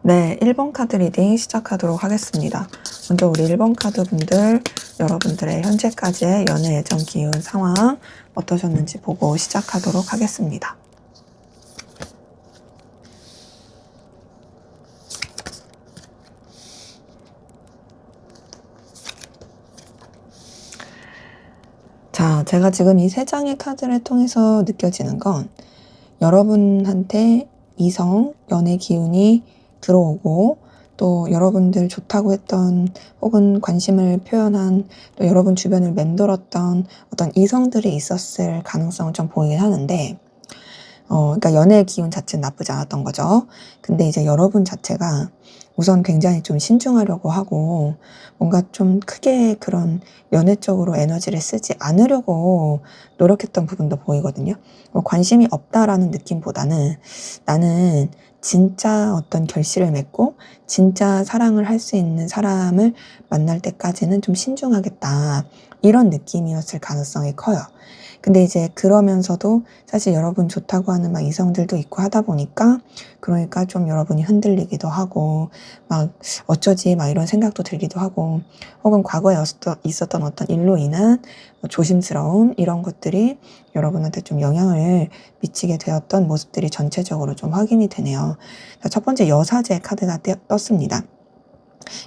네, 1번 카드 리딩 시작하도록 하겠습니다. 먼저 우리 1번 카드 분들, 여러분들의 현재까지의 연애 애정 기운 상황 어떠셨는지 보고 시작하도록 하겠습니다. 자, 제가 지금 이 3장의 카드를 통해서 느껴지는 건 여러분한테 이성, 연애 기운이 들어오고 또 여러분들 좋다고 했던 혹은 관심을 표현한 또 여러분 주변을 맴돌았던 어떤 이성들이 있었을 가능성을 좀 보이긴 하는데 그러니까 연애의 기운 자체는 나쁘지 않았던 거죠. 근데 이제 여러분 자체가 우선 굉장히 좀 신중하려고 하고 뭔가 좀 크게 그런 연애적으로 에너지를 쓰지 않으려고 노력했던 부분도 보이거든요. 관심이 없다라는 느낌보다는 나는 진짜 어떤 결실을 맺고 진짜 사랑을 할 수 있는 사람을 만날 때까지는 좀 신중하겠다. 이런 느낌이었을 가능성이 커요. 근데 이제 그러면서도 사실 여러분 좋다고 하는 막 이성들도 있고 하다 보니까 그러니까 좀 여러분이 흔들리기도 하고 막 어쩌지 막 이런 생각도 들기도 하고 혹은 과거에 있었던 어떤 일로 인한 조심스러움 이런 것들이 여러분한테 좀 영향을 미치게 되었던 모습들이 전체적으로 좀 확인이 되네요. 자, 첫 번째 여사제 카드가 떴습니다.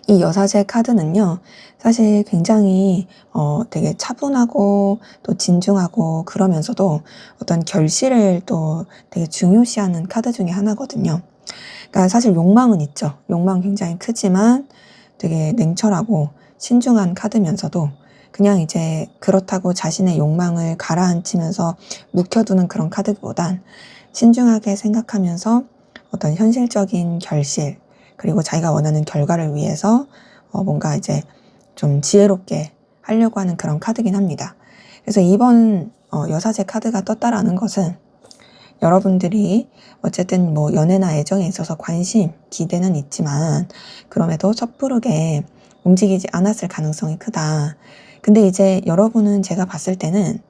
이 여사제 카드는요, 사실 굉장히 되게 차분하고 또 진중하고 그러면서도 어떤 결실을 또 되게 중요시하는 카드 중에 하나거든요. 그러니까 사실 욕망은 있죠. 욕망 굉장히 크지만 되게 냉철하고 신중한 카드면서도 그냥 이제 그렇다고 자신의 욕망을 가라앉히면서 묵혀두는 그런 카드보단 신중하게 생각하면서 어떤 현실적인 결실 그리고 자기가 원하는 결과를 위해서 뭔가 이제 좀 지혜롭게 하려고 하는 그런 카드긴 합니다. 그래서 이번 여사제 카드가 떴다라는 것은 여러분들이 어쨌든 뭐 연애나 애정에 있어서 관심, 기대는 있지만 그럼에도 섣부르게 움직이지 않았을 가능성이 크다. 근데 이제 여러분은 제가 봤을 때는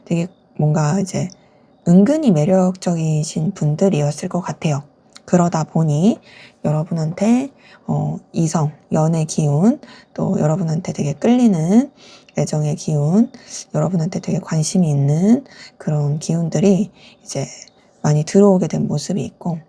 되게 뭔가 이제 은근히 매력적이신 분들이었을 것 같아요. 그러다 보니 여러분한테 이성, 연애 기운, 또 여러분한테 되게 끌리는 애정의 기운, 여러분한테 되게 관심이 있는 그런 기운들이 이제 많이 들어오게 된 모습이 있고,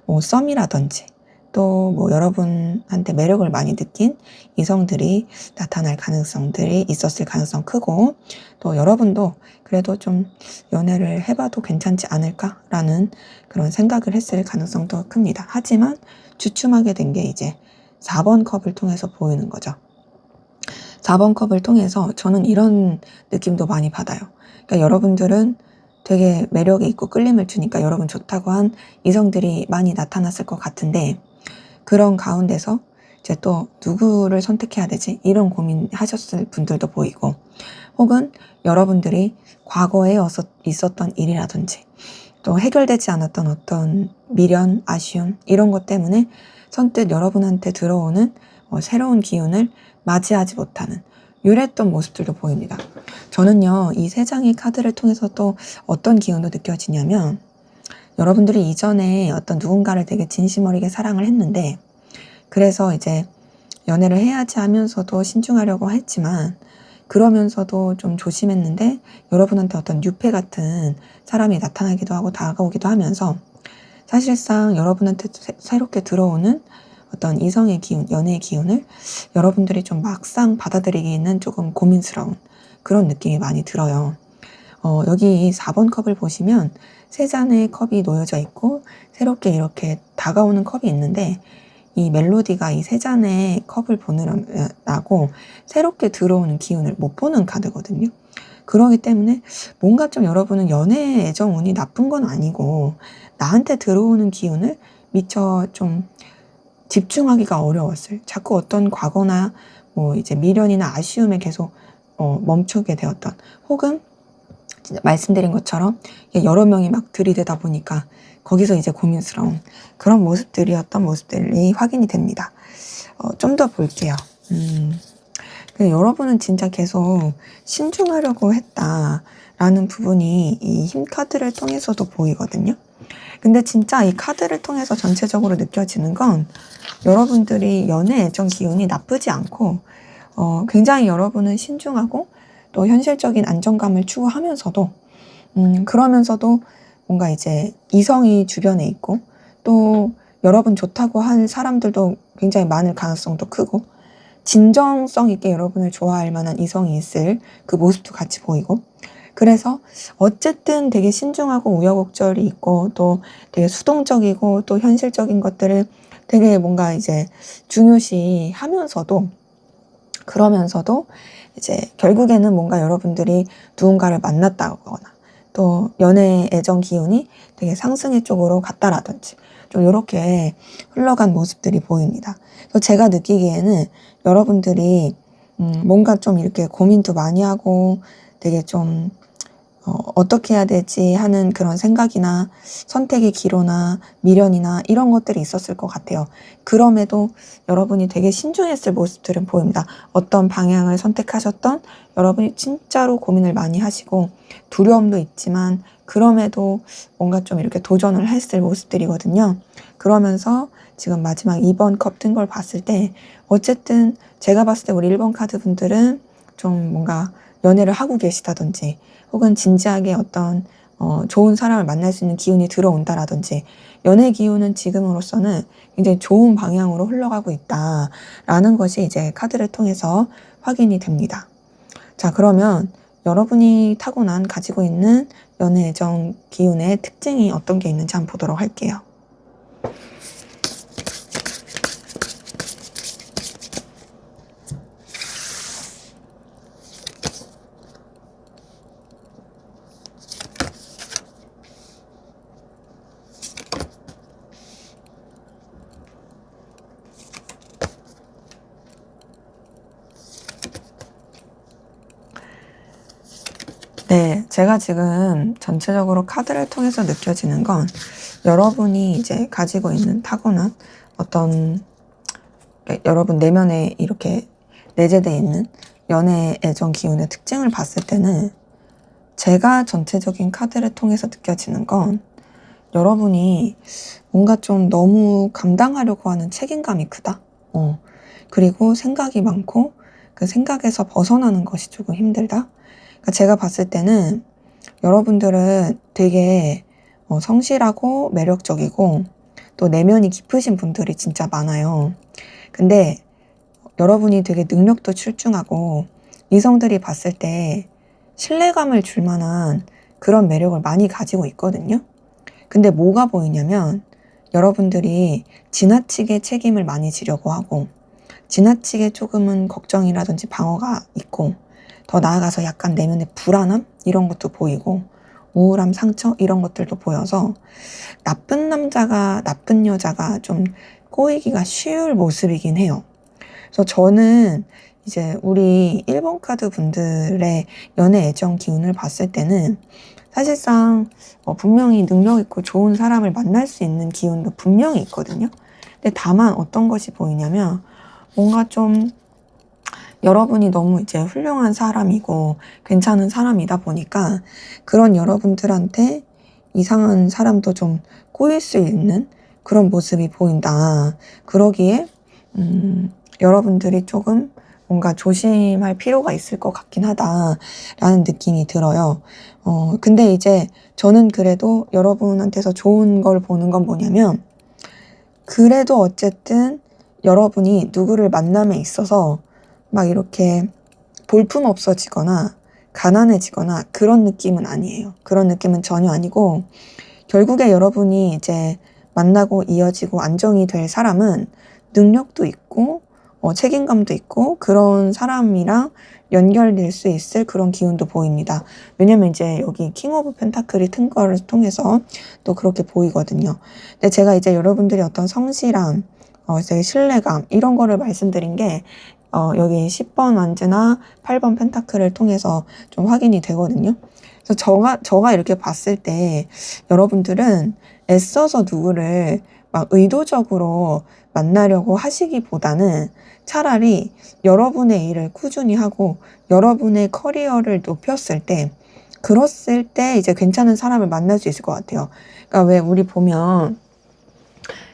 뭐 썸이라든지 또 뭐 여러분한테 매력을 많이 느낀 이성들이 나타날 가능성들이 있었을 가능성 크고, 또 여러분도 그래도 좀 연애를 해봐도 괜찮지 않을까라는 그런 생각을 했을 가능성도 큽니다. 하지만 주춤하게 된 게 이제 4번 컵을 통해서 보이는 거죠. 4번 컵을 통해서 저는 이런 느낌도 많이 받아요. 그러니까 여러분들은 되게 매력이 있고 끌림을 주니까 여러분 좋다고 한 이성들이 많이 나타났을 것 같은데, 그런 가운데서 이제 또 누구를 선택해야 되지? 이런 고민하셨을 분들도 보이고, 혹은 여러분들이 과거에 있었던 일이라든지 또 해결되지 않았던 어떤 미련, 아쉬움 이런 것 때문에 선뜻 여러분한테 들어오는 새로운 기운을 맞이하지 못하는 이랬던 모습들도 보입니다. 저는요, 이 세 장의 카드를 통해서 또 어떤 기운도 느껴지냐면, 여러분들이 이전에 어떤 누군가를 되게 진심 어리게 사랑을 했는데, 그래서 이제 연애를 해야지 하면서도 신중하려고 했지만, 그러면서도 좀 조심했는데 여러분한테 어떤 유패 같은 사람이 나타나기도 하고 다가오기도 하면서, 사실상 여러분한테 새롭게 들어오는 어떤 이성의 기운, 연애의 기운을 여러분들이 좀 막상 받아들이기에는 조금 고민스러운 그런 느낌이 많이 들어요. 여기 4번 컵을 보시면 세 잔의 컵이 놓여져 있고 새롭게 이렇게 다가오는 컵이 있는데, 이 멜로디가 이 세 잔의 컵을 보느라고 새롭게 들어오는 기운을 못 보는 카드거든요. 그러기 때문에 뭔가 좀 여러분은 연애 애정 운이 나쁜 건 아니고, 나한테 들어오는 기운을 미처 좀 집중하기가 어려웠어요. 자꾸 어떤 과거나 뭐 이제 미련이나 아쉬움에 계속 멈추게 되었던, 혹은 진짜 말씀드린 것처럼 여러 명이 막 들이대다 보니까 거기서 이제 고민스러운 그런 모습들이 확인이 됩니다. 좀 더 볼게요. 여러분은 진짜 계속 신중하려고 했다라는 부분이 이 힘 카드를 통해서도 보이거든요. 근데 진짜 이 카드를 통해서 전체적으로 느껴지는 건, 여러분들이 연애 애정 기운이 나쁘지 않고 굉장히 여러분은 신중하고 또 현실적인 안정감을 추구하면서도 그러면서도 뭔가 이제 이성이 주변에 있고, 또 여러분 좋다고 한 사람들도 굉장히 많을 가능성도 크고, 진정성 있게 여러분을 좋아할 만한 이성이 있을 그 모습도 같이 보이고, 그래서 어쨌든 되게 신중하고 우여곡절이 있고 또 되게 수동적이고 또 현실적인 것들을 되게 뭔가 이제 중요시 하면서도, 그러면서도 이제 결국에는 뭔가 여러분들이 누군가를 만났다거나 또 연애 애정 기운이 되게 상승의 쪽으로 갔다라든지 좀 이렇게 흘러간 모습들이 보입니다. 그래서 제가 느끼기에는 여러분들이 뭔가 좀 이렇게 고민도 많이 하고 되게 좀 어떻게 해야 되지 하는 그런 생각이나 선택의 기로나 미련이나 이런 것들이 있었을 것 같아요. 그럼에도 여러분이 되게 신중했을 모습들은 보입니다. 어떤 방향을 선택하셨던 여러분이 진짜로 고민을 많이 하시고 두려움도 있지만 그럼에도 뭔가 좀 이렇게 도전을 했을 모습들이거든요. 그러면서 지금 마지막 2번 컵 뜬 걸 봤을 때, 어쨌든 제가 봤을 때 우리 1번 카드 분들은 좀 뭔가 연애를 하고 계시다든지, 혹은 진지하게 어떤 좋은 사람을 만날 수 있는 기운이 들어온다라든지, 연애 기운은 지금으로서는 굉장히 좋은 방향으로 흘러가고 있다라는 것이 이제 카드를 통해서 확인이 됩니다. 자, 그러면 여러분이 타고난 가지고 있는 연애 애정 기운의 특징이 어떤 게 있는지 한번 보도록 할게요. 네, 제가 지금 전체적으로 카드를 통해서 느껴지는 건, 여러분이 이제 가지고 있는 타고난 어떤 여러분 내면에 이렇게 내재되어 있는 연애 애정 기운의 특징을 봤을 때는, 제가 전체적인 카드를 통해서 느껴지는 건 여러분이 뭔가 좀 너무 감당하려고 하는 책임감이 크다. 그리고 생각이 많고 그 생각에서 벗어나는 것이 조금 힘들다. 그러니까 제가 봤을 때는 여러분들은 되게 성실하고 매력적이고 또 내면이 깊으신 분들이 진짜 많아요. 근데 여러분이 되게 능력도 출중하고 이성들이 봤을 때 신뢰감을 줄 만한 그런 매력을 많이 가지고 있거든요. 근데 뭐가 보이냐면 여러분들이 지나치게 책임을 많이 지려고 하고 지나치게 조금은 걱정이라든지 방어가 있고 더 나아가서 약간 내면의 불안함 이런 것도 보이고 우울함, 상처 이런 것들도 보여서 나쁜 남자가 나쁜 여자가 좀 꼬이기가 쉬울 모습이긴 해요. 그래서 저는 이제 우리 1번 카드 분들의 연애 애정 기운을 봤을 때는 사실상 분명히 능력 있고 좋은 사람을 만날 수 있는 기운도 분명히 있거든요. 근데 다만 어떤 것이 보이냐면 뭔가 좀 여러분이 너무 이제 훌륭한 사람이고 괜찮은 사람이다 보니까 그런 여러분들한테 이상한 사람도 좀 꼬일 수 있는 그런 모습이 보인다. 그러기에 여러분들이 조금 뭔가 조심할 필요가 있을 것 같긴 하다라는 느낌이 들어요. 근데 이제 저는 그래도 여러분한테서 좋은 걸 보는 건 뭐냐면 그래도 어쨌든 여러분이 누구를 만남에 있어서 막 이렇게 볼품없어지거나 가난해지거나 그런 느낌은 아니에요. 그런 느낌은 전혀 아니고 결국에 여러분이 이제 만나고 이어지고 안정이 될 사람은 능력도 있고 책임감도 있고 그런 사람이랑 연결될 수 있을 그런 기운도 보입니다. 왜냐면 이제 여기 킹 오브 펜타클이 튼 거를 통해서 또 그렇게 보이거든요. 근데 제가 이제 여러분들이 어떤 성실함, 이제 신뢰감 이런 거를 말씀드린 게 여기 10번 완즈나 8번 펜타클을 통해서 좀 확인이 되거든요. 그래서 저가 이렇게 봤을 때 여러분들은 애써서 누구를 막 의도적으로 만나려고 하시기보다는 차라리 여러분의 일을 꾸준히 하고 여러분의 커리어를 높였을 때 그랬을 때 이제 괜찮은 사람을 만날 수 있을 것 같아요. 그러니까 왜 우리 보면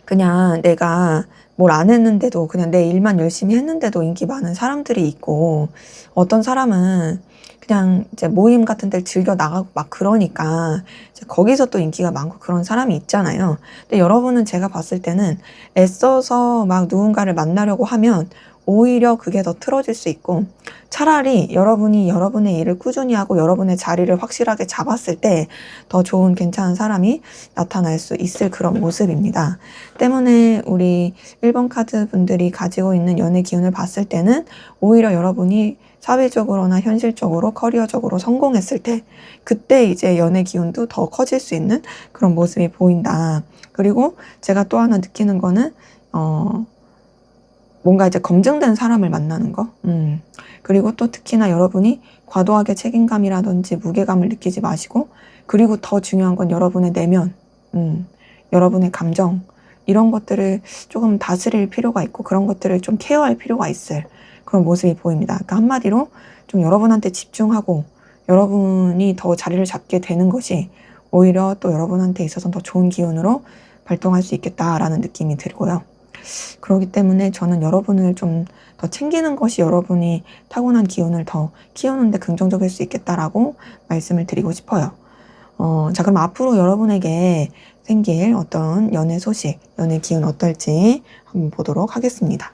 그냥 내가 뭘 안 했는데도 그냥 내 일만 열심히 했는데도 인기 많은 사람들이 있고 어떤 사람은 그냥 이제 모임 같은 데를 즐겨 나가고 막 그러니까 이제 거기서 또 인기가 많고 그런 사람이 있잖아요. 근데 여러분은 제가 봤을 때는 애써서 막 누군가를 만나려고 하면 오히려 그게 더 틀어질 수 있고 차라리 여러분이 여러분의 일을 꾸준히 하고 여러분의 자리를 확실하게 잡았을 때 더 좋은 괜찮은 사람이 나타날 수 있을 그런 모습입니다. 때문에 우리 1번 카드 분들이 가지고 있는 연애 기운을 봤을 때는 오히려 여러분이 사회적으로나 현실적으로 커리어적으로 성공했을 때 그때 이제 연애 기운도 더 커질 수 있는 그런 모습이 보인다. 그리고 제가 또 하나 느끼는 거는 뭔가 이제 검증된 사람을 만나는 거. 그리고 또 특히나 여러분이 과도하게 책임감이라든지 무게감을 느끼지 마시고 그리고 더 중요한 건 여러분의 내면, 여러분의 감정 이런 것들을 조금 다스릴 필요가 있고 그런 것들을 좀 케어할 필요가 있을 그런 모습이 보입니다. 그러니까 한마디로 좀 여러분한테 집중하고 여러분이 더 자리를 잡게 되는 것이 오히려 또 여러분한테 있어서 더 좋은 기운으로 발동할 수 있겠다라는 느낌이 들고요. 그렇기 때문에 저는 여러분을 좀 더 챙기는 것이 여러분이 타고난 기운을 더 키우는데 긍정적일 수 있겠다라고 말씀을 드리고 싶어요. 자, 그럼 앞으로 여러분에게 생길 어떤 연애 소식, 연애 기운 어떨지 한번 보도록 하겠습니다.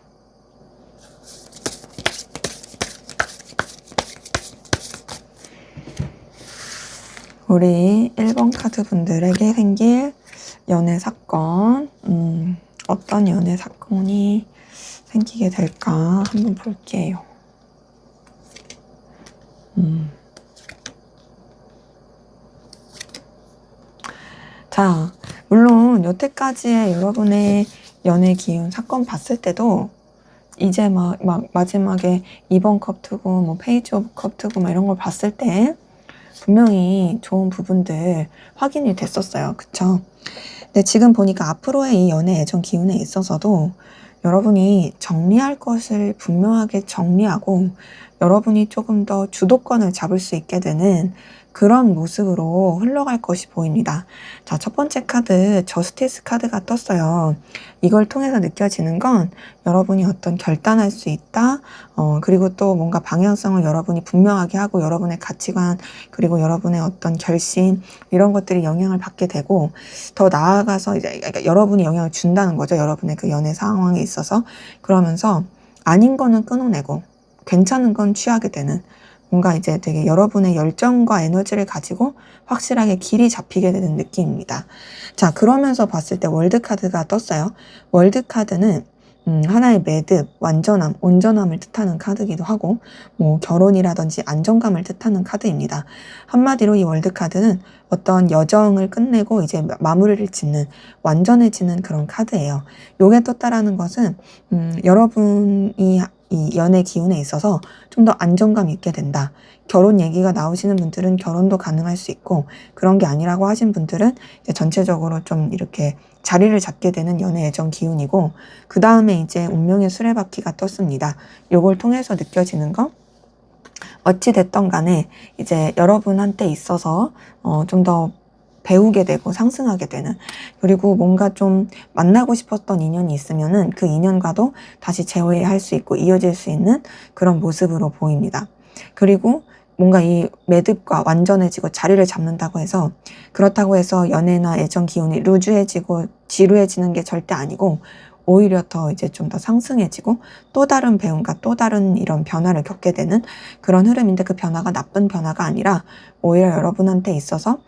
우리 1번 카드 분들에게 생길 연애 사건, 어떤 연애 사건이 생기게 될까 한번 볼게요. 자, 물론 여태까지의 여러분의 연애 기운 사건 봤을 때도 이제 막 마지막에 2번 컵 두고 뭐 페이지 오브 컵 두고 막 이런 걸 봤을 때 분명히 좋은 부분들 확인이 됐었어요. 그쵸? 근데 지금 보니까 앞으로의 이 연애 애정 기운에 있어서도 여러분이 정리할 것을 분명하게 정리하고 여러분이 조금 더 주도권을 잡을 수 있게 되는 그런 모습으로 흘러갈 것이 보입니다. 자, 첫 번째 카드 저스티스 카드가 떴어요. 이걸 통해서 느껴지는 건 여러분이 어떤 결단할 수 있다. 그리고 또 뭔가 방향성을 여러분이 분명하게 하고 여러분의 가치관 그리고 여러분의 어떤 결심 이런 것들이 영향을 받게 되고 더 나아가서 이제 그러니까 여러분이 영향을 준다는 거죠. 여러분의 그 연애 상황에 있어서. 그러면서 아닌 거는 끊어내고 괜찮은 건 취하게 되는 뭔가 이제 되게 여러분의 열정과 에너지를 가지고 확실하게 길이 잡히게 되는 느낌입니다. 자, 그러면서 봤을 때 월드카드가 떴어요. 월드카드는 하나의 매듭, 완전함, 온전함을 뜻하는 카드이기도 하고 뭐 결혼이라든지 안정감을 뜻하는 카드입니다. 한마디로 이 월드카드는 어떤 여정을 끝내고 이제 마무리를 짓는 완전해지는 그런 카드예요. 요게 떴다라는 것은 여러분이 이 연애 기운에 있어서 좀 더 안정감 있게 된다. 결혼 얘기가 나오시는 분들은 결혼도 가능할 수 있고 그런 게 아니라고 하신 분들은 이제 전체적으로 좀 이렇게 자리를 잡게 되는 연애 애정 기운이고 그 다음에 이제 운명의 수레바퀴가 떴습니다. 요걸 통해서 느껴지는 건 어찌 됐던 간에 이제 여러분한테 있어서 좀 더 배우게 되고 상승하게 되는 그리고 뭔가 좀 만나고 싶었던 인연이 있으면은 그 인연과도 다시 재회할 수 있고 이어질 수 있는 그런 모습으로 보입니다. 그리고 뭔가 이 매듭과 완전해지고 자리를 잡는다고 해서 그렇다고 해서 연애나 애정 기운이 루즈해지고 지루해지는 게 절대 아니고 오히려 더 이제 좀 더 상승해지고 또 다른 배움과 또 다른 이런 변화를 겪게 되는 그런 흐름인데 그 변화가 나쁜 변화가 아니라 오히려 여러분한테 있어서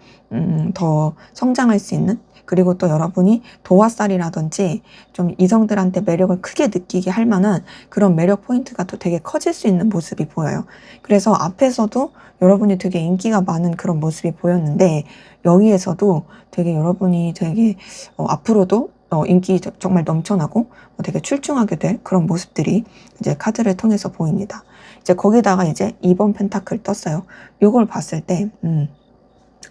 더 성장할 수 있는 그리고 또 여러분이 도화살이라든지 좀 이성들한테 매력을 크게 느끼게 할 만한 그런 매력 포인트가 또 되게 커질 수 있는 모습이 보여요. 그래서 앞에서도 여러분이 되게 인기가 많은 그런 모습이 보였는데 여기에서도 되게 여러분이 되게 앞으로도 인기 정말 넘쳐나고 되게 출중하게 될 그런 모습들이 이제 카드를 통해서 보입니다. 이제 거기다가 이제 2번 펜타클 떴어요. 요걸 봤을 때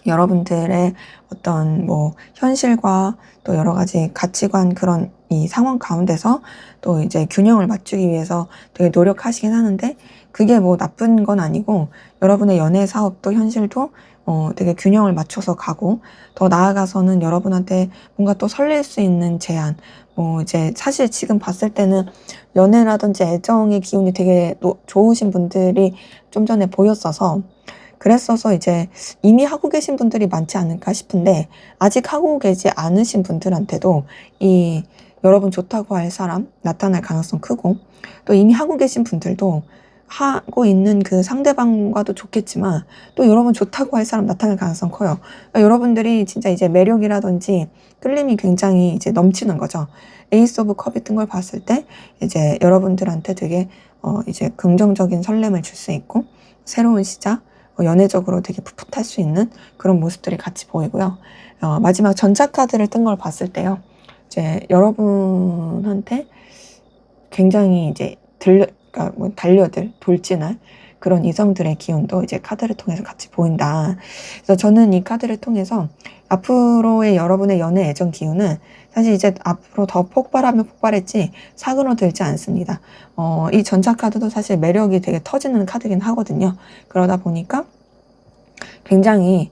여러분들의 어떤 뭐 현실과 또 여러 가지 가치관 그런 이 상황 가운데서 또 이제 균형을 맞추기 위해서 되게 노력하시긴 하는데 그게 뭐 나쁜 건 아니고 여러분의 연애 사업도 현실도 되게 균형을 맞춰서 가고 더 나아가서는 여러분한테 뭔가 또 설렐 수 있는 제안 뭐 이제 사실 지금 봤을 때는 연애라든지 애정의 기운이 되게 좋으신 분들이 좀 전에 보였어서 그랬어서 이제 이미 하고 계신 분들이 많지 않을까 싶은데 아직 하고 계지 않으신 분들한테도 이 여러분 좋다고 할 사람 나타날 가능성 크고 또 이미 하고 계신 분들도 하고 있는 그 상대방과도 좋겠지만 또 여러분 좋다고 할 사람 나타날 가능성 커요. 그러니까 여러분들이 진짜 이제 매력이라든지 끌림이 굉장히 이제 넘치는 거죠. 에이스 오브 컵 같은 걸 봤을 때 이제 여러분들한테 되게 이제 긍정적인 설렘을 줄 수 있고 새로운 시작 연애적으로 되게 풋풋할 수 있는 그런 모습들이 같이 보이고요. 마지막 전차카드를 뜬 걸 봤을 때요. 이제 여러분한테 굉장히 이제 그러니까 뭐 달려들, 돌진할 그런 이성들의 기운도 이제 카드를 통해서 같이 보인다. 그래서 저는 이 카드를 통해서 앞으로의 여러분의 연애 애정 기운은 사실 이제 앞으로 더 폭발하면 폭발했지 사그러들지 않습니다. 이 전차 카드도 사실 매력이 되게 터지는 카드긴 하거든요. 그러다 보니까 굉장히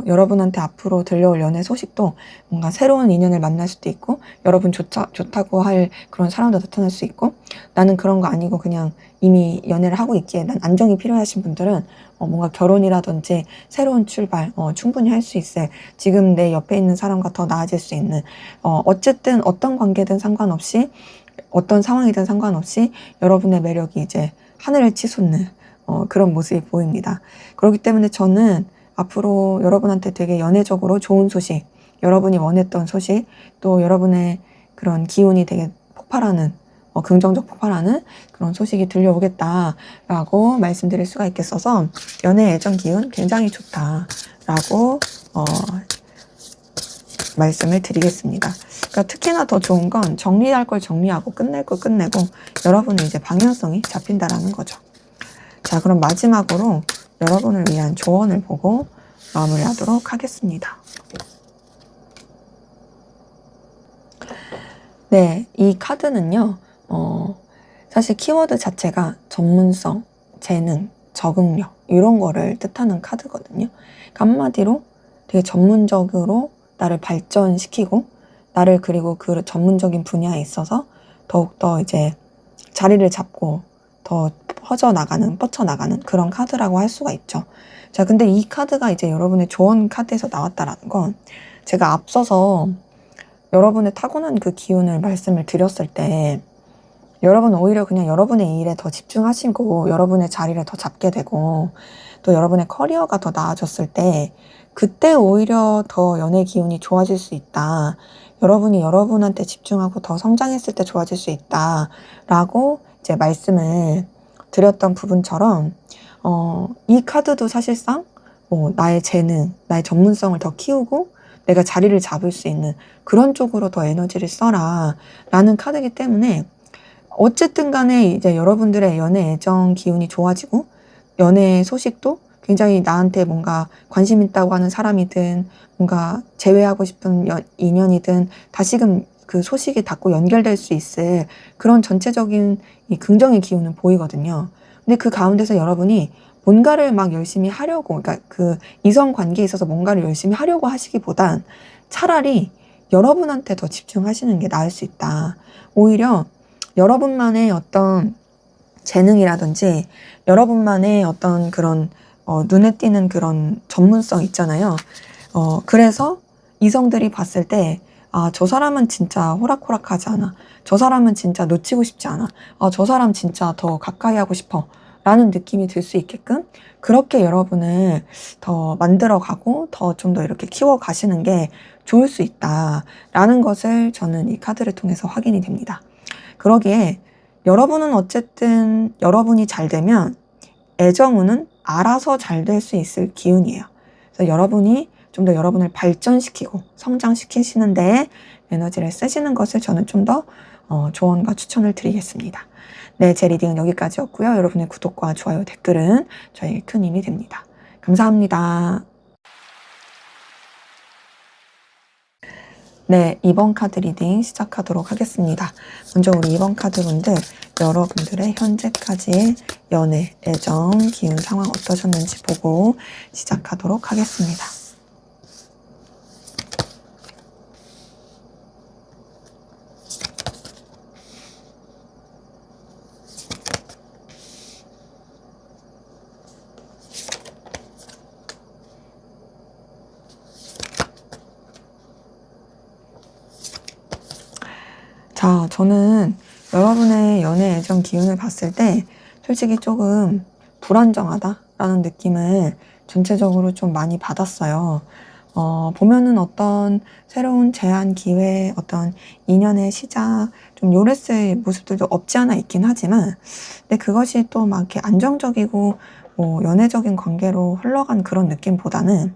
여러분한테 앞으로 들려올 연애 소식도 뭔가 새로운 인연을 만날 수도 있고 여러분 좋다고 할 그런 사람도 나타날 수 있고 나는 그런 거 아니고 그냥 이미 연애를 하고 있기에 난 안정이 필요하신 분들은 뭔가 결혼이라든지 새로운 출발 충분히 할 수 있을 지금 내 옆에 있는 사람과 더 나아질 수 있는 어쨌든 어떤 관계든 상관없이 어떤 상황이든 상관없이 여러분의 매력이 이제 하늘을 치솟는 그런 모습이 보입니다. 그렇기 때문에 저는 앞으로 여러분한테 되게 연애적으로 좋은 소식, 여러분이 원했던 소식, 또 여러분의 그런 기운이 되게 폭발하는, 긍정적 폭발하는 그런 소식이 들려오겠다라고 말씀드릴 수가 있겠어서 연애 애정 기운 굉장히 좋다라고 말씀을 드리겠습니다. 그러니까 특히나 더 좋은 건 정리할 걸 정리하고 끝낼 걸 끝내고 여러분의 이제 방향성이 잡힌다라는 거죠. 자, 그럼 마지막으로 여러분을 위한 조언을 보고 마무리하도록 하겠습니다. 네, 이 카드는요, 사실 키워드 자체가 전문성, 재능, 적응력, 이런 거를 뜻하는 카드거든요. 그러니까 한마디로 되게 전문적으로 나를 발전시키고 나를 그리고 그 전문적인 분야에 있어서 더욱더 이제 자리를 잡고 더 뻗쳐나가는 그런 카드라고 할 수가 있죠. 자, 근데 이 카드가 이제 여러분의 조언 카드에서 나왔다라는 건 제가 앞서서 여러분의 타고난 그 기운을 말씀을 드렸을 때 여러분 오히려 그냥 여러분의 일에 더 집중하시고 여러분의 자리를 더 잡게 되고 또 여러분의 커리어가 더 나아졌을 때 그때 오히려 더 연애 기운이 좋아질 수 있다. 여러분이 여러분한테 집중하고 더 성장했을 때 좋아질 수 있다. 라고 이제 말씀을 드렸던 부분처럼 이 카드도 사실상 나의 재능, 나의 전문성을 더 키우고 내가 자리를 잡을 수 있는 그런 쪽으로 더 에너지를 써라 라는 카드이기 때문에 어쨌든 간에 이제 여러분들의 연애 애정 기운이 좋아지고 연애 소식도 굉장히 나한테 뭔가 관심 있다고 하는 사람이든 뭔가 재회하고 싶은 인연이든 다시금 그 소식이 닿고 연결될 수 있을 그런 전체적인 이 긍정의 기운은 보이거든요. 근데 그 가운데서 여러분이 뭔가를 막 열심히 하려고, 그러니까 그 이성 관계에 있어서 뭔가를 열심히 하려고 하시기보단 차라리 여러분한테 더 집중하시는 게 나을 수 있다. 오히려 여러분만의 어떤 재능이라든지 여러분만의 어떤 그런 눈에 띄는 그런 전문성 있잖아요. 그래서 이성들이 봤을 때 저 사람은 진짜 호락호락하지 않아. 저 사람은 진짜 놓치고 싶지 않아. 저 사람 진짜 더 가까이 하고 싶어. 라는 느낌이 들 수 있게끔 그렇게 여러분을 더 만들어가고 더 좀 더 이렇게 키워가시는 게 좋을 수 있다라는 것을 저는 이 카드를 통해서 확인이 됩니다. 그러기에 여러분은 어쨌든 여러분이 잘 되면 애정운은 알아서 잘 될 수 있을 기운이에요. 그래서 여러분이 좀 더 여러분을 발전시키고 성장시키시는데 에너지를 쓰시는 것을 저는 좀 더 조언과 추천을 드리겠습니다. 네, 제 리딩은 여기까지였고요. 여러분의 구독과 좋아요, 댓글은 저에게 큰 힘이 됩니다. 감사합니다. 네, 2번 카드 리딩 시작하도록 하겠습니다. 먼저 우리 2번 카드 분들, 여러분들의 현재까지의 연애, 애정, 기운 상황 어떠셨는지 보고 시작하도록 하겠습니다. 자, 저는 여러분의 연애 애정 기운을 봤을 때 솔직히 조금 불안정하다라는 느낌을 전체적으로 좀 많이 받았어요. 보면은 어떤 새로운 제안 기회, 어떤 인연의 시작, 좀 요랬을 모습들도 없지 않아 있긴 하지만, 근데 그것이 또 막 이렇게 안정적이고, 연애적인 관계로 흘러간 그런 느낌보다는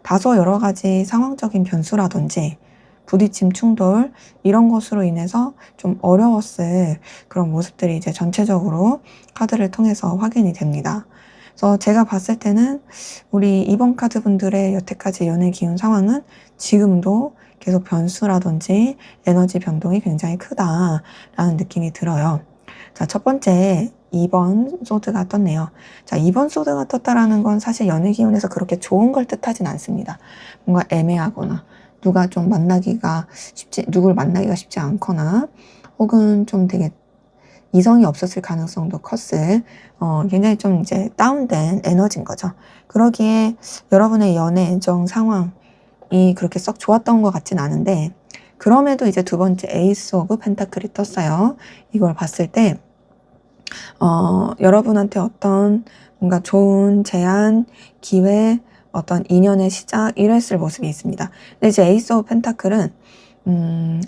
다소 여러 가지 상황적인 변수라든지, 부딪힘 충돌 이런 것으로 인해서 좀 어려웠을 그런 모습들이 이제 전체적으로 카드를 통해서 확인이 됩니다. 그래서 제가 봤을 때는 우리 2번 카드 분들의 여태까지 연애 기운 상황은 지금도 계속 변수라든지 에너지 변동이 굉장히 크다라는 느낌이 들어요. 자, 첫 번째 2번 소드가 떴네요. 자, 2번 소드가 떴다라는 건 사실 연애 기운에서 그렇게 좋은 걸 뜻하진 않습니다. 뭔가 애매하거나 누굴 만나기가 쉽지 않거나, 혹은 좀 되게 이성이 없었을 가능성도 컸을, 굉장히 좀 이제 다운된 에너지인 거죠. 그러기에 여러분의 연애 애정 상황이 그렇게 썩 좋았던 것 같진 않은데, 그럼에도 이제 두 번째 에이스 오브 펜타클이 떴어요. 이걸 봤을 때, 여러분한테 어떤 뭔가 좋은 제안, 기회, 어떤 인연의 시작 이랬을 모습이 있습니다. 근데 이제 에이스 오브 펜타클은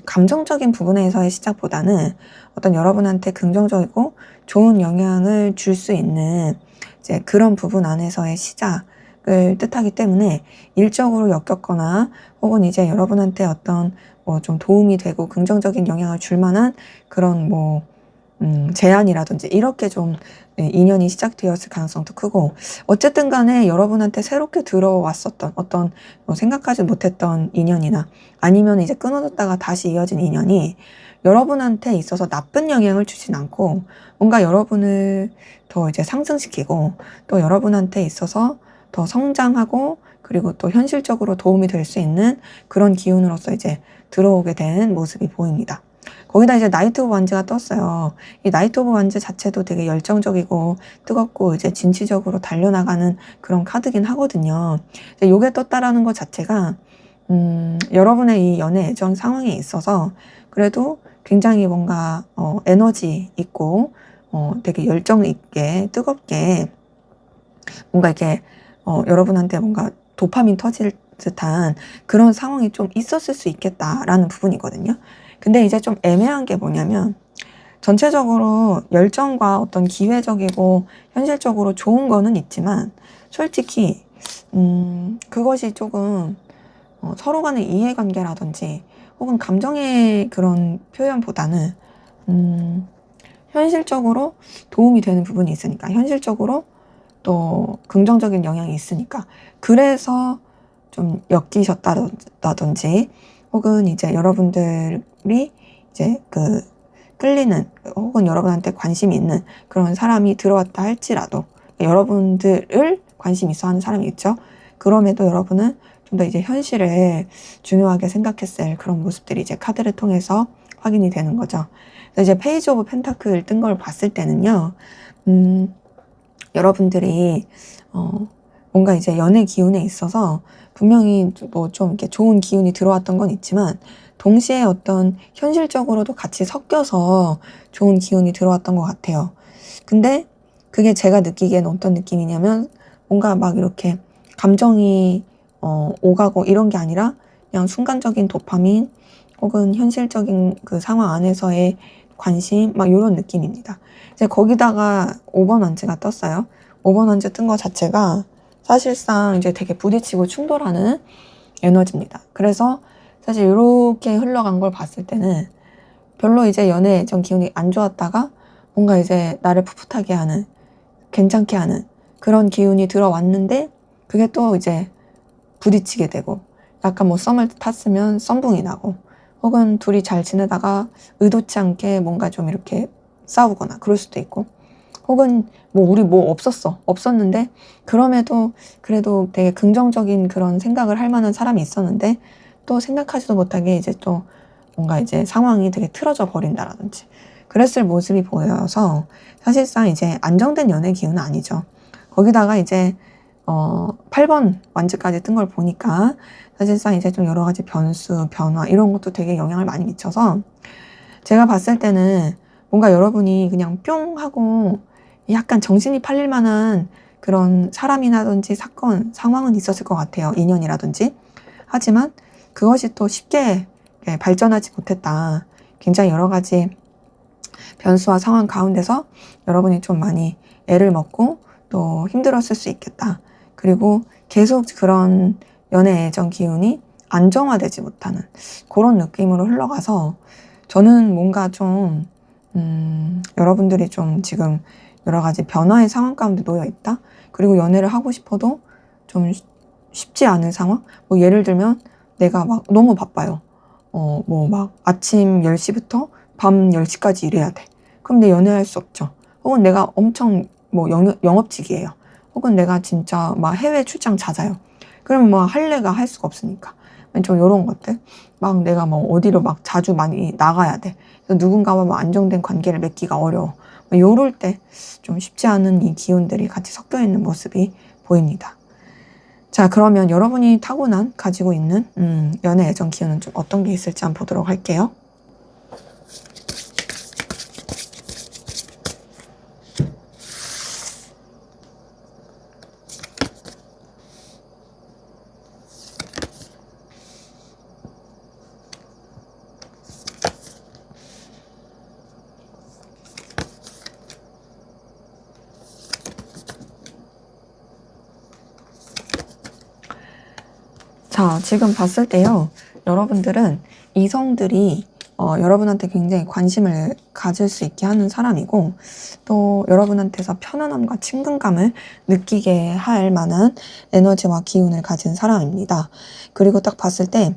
감정적인 부분에서의 시작보다는 어떤 여러분한테 긍정적이고 좋은 영향을 줄 수 있는 이제 그런 부분 안에서의 시작을 뜻하기 때문에 일적으로 엮였거나 혹은 이제 여러분한테 어떤 좀 도움이 되고 긍정적인 영향을 줄 만한 그런 제안이라든지 이렇게 좀 인연이 시작되었을 가능성도 크고, 어쨌든 간에 여러분한테 새롭게 들어왔었던 어떤 생각하지 못했던 인연이나 아니면 이제 끊어졌다가 다시 이어진 인연이 여러분한테 있어서 나쁜 영향을 주진 않고 뭔가 여러분을 더 이제 상승시키고 또 여러분한테 있어서 더 성장하고 그리고 또 현실적으로 도움이 될 수 있는 그런 기운으로서 이제 들어오게 된 모습이 보입니다. 거기다 이제 나이트 오브 완즈가 떴어요. 이 나이트 오브 완즈 자체도 되게 열정적이고 뜨겁고 이제 진취적으로 달려나가는 그런 카드긴 하거든요. 이제 요게 떴다라는 것 자체가 여러분의 이 연애 애정 상황에 있어서 그래도 굉장히 뭔가 에너지 있고 되게 열정 있게 뜨겁게 뭔가 이렇게 여러분한테 뭔가 도파민 터질 듯한 그런 상황이 좀 있었을 수 있겠다라는 부분이거든요. 근데 이제 좀 애매한 게 뭐냐면 전체적으로 열정과 어떤 기회적이고 현실적으로 좋은 거는 있지만 솔직히 그것이 조금 서로 간의 이해관계라든지 혹은 감정의 그런 표현보다는 현실적으로 도움이 되는 부분이 있으니까 현실적으로 또 긍정적인 영향이 있으니까 그래서 좀 엮이셨다든지 혹은 이제 여러분들이 이제 그 끌리는 혹은 여러분한테 관심이 있는 그런 사람이 들어왔다 할지라도 여러분들을 관심 있어 하는 사람이 있죠. 그럼에도 여러분은 좀 더 이제 현실을 중요하게 생각했을 그런 모습들이 이제 카드를 통해서 확인이 되는 거죠. 그래서 이제 페이지 오브 펜타클 뜬 걸 봤을 때는요. 여러분들이 뭔가 이제 연애 기운에 있어서 분명히 뭐 좀 이렇게 좋은 기운이 들어왔던 건 있지만 동시에 어떤 현실적으로도 같이 섞여서 좋은 기운이 들어왔던 것 같아요. 근데 그게 제가 느끼기에는 어떤 느낌이냐면 뭔가 막 이렇게 감정이 오가고 이런 게 아니라 그냥 순간적인 도파민 혹은 현실적인 그 상황 안에서의 관심 막 이런 느낌입니다. 이제 거기다가 5번 원즈가 떴어요. 5번 원즈 뜬 거 자체가 사실상 이제 되게 부딪히고 충돌하는 에너지입니다. 그래서 사실 이렇게 흘러간 걸 봤을 때는 별로 이제 연애 전 기운이 안 좋았다가 뭔가 이제 나를 풋풋하게 하는, 괜찮게 하는 그런 기운이 들어왔는데 그게 또 이제 부딪히게 되고 약간 뭐 썸을 탔으면 썸붕이 나고 혹은 둘이 잘 지내다가 의도치 않게 뭔가 좀 이렇게 싸우거나 그럴 수도 있고 혹은 뭐 우리 뭐 없었는데 그럼에도 그래도 되게 긍정적인 그런 생각을 할 만한 사람이 있었는데 또 생각하지도 못하게 이제 또 뭔가 이제 상황이 되게 틀어져 버린다라든지 그랬을 모습이 보여서 사실상 이제 안정된 연애 기운은 아니죠. 거기다가 이제 8번 완즈까지 뜬 걸 보니까 사실상 이제 좀 여러 가지 변수, 변화 이런 것도 되게 영향을 많이 미쳐서 제가 봤을 때는 뭔가 여러분이 그냥 뿅 하고 약간 정신이 팔릴 만한 그런 사람이라든지 사건, 상황은 있었을 것 같아요. 인연이라든지. 하지만 그것이 또 쉽게 발전하지 못했다. 굉장히 여러 가지 변수와 상황 가운데서 여러분이 좀 많이 애를 먹고 또 힘들었을 수 있겠다. 그리고 계속 그런 연애 애정 기운이 안정화되지 못하는 그런 느낌으로 흘러가서 저는 뭔가 좀 여러분들이 좀 지금 여러 가지 변화의 상황 가운데 놓여 있다. 그리고 연애를 하고 싶어도 좀 쉽지 않은 상황. 뭐 예를 들면 내가 막 너무 바빠요. 뭐 막 아침 10시부터 밤 10시까지 일해야 돼. 그럼 내 연애할 수 없죠. 혹은 내가 엄청 뭐 영업직이에요. 혹은 내가 진짜 막 해외 출장 잦아요. 그럼 뭐 할래가 할 수가 없으니까. 좀 이런 것들. 막 내가 뭐 어디로 막 자주 많이 나가야 돼. 그래서 누군가와 뭐 안정된 관계를 맺기가 어려워. 뭐 요럴 때 좀 쉽지 않은 이 기운들이 같이 섞여 있는 모습이 보입니다. 자, 그러면 여러분이 타고난 가지고 있는 연애 애정 기운은 좀 어떤 게 있을지 한번 보도록 할게요. 자, 지금 봤을 때요. 여러분들은 이성들이 여러분한테 굉장히 관심을 가질 수 있게 하는 사람이고, 또 여러분한테서 편안함과 친근감을 느끼게 할 만한 에너지와 기운을 가진 사람입니다. 그리고 딱 봤을 때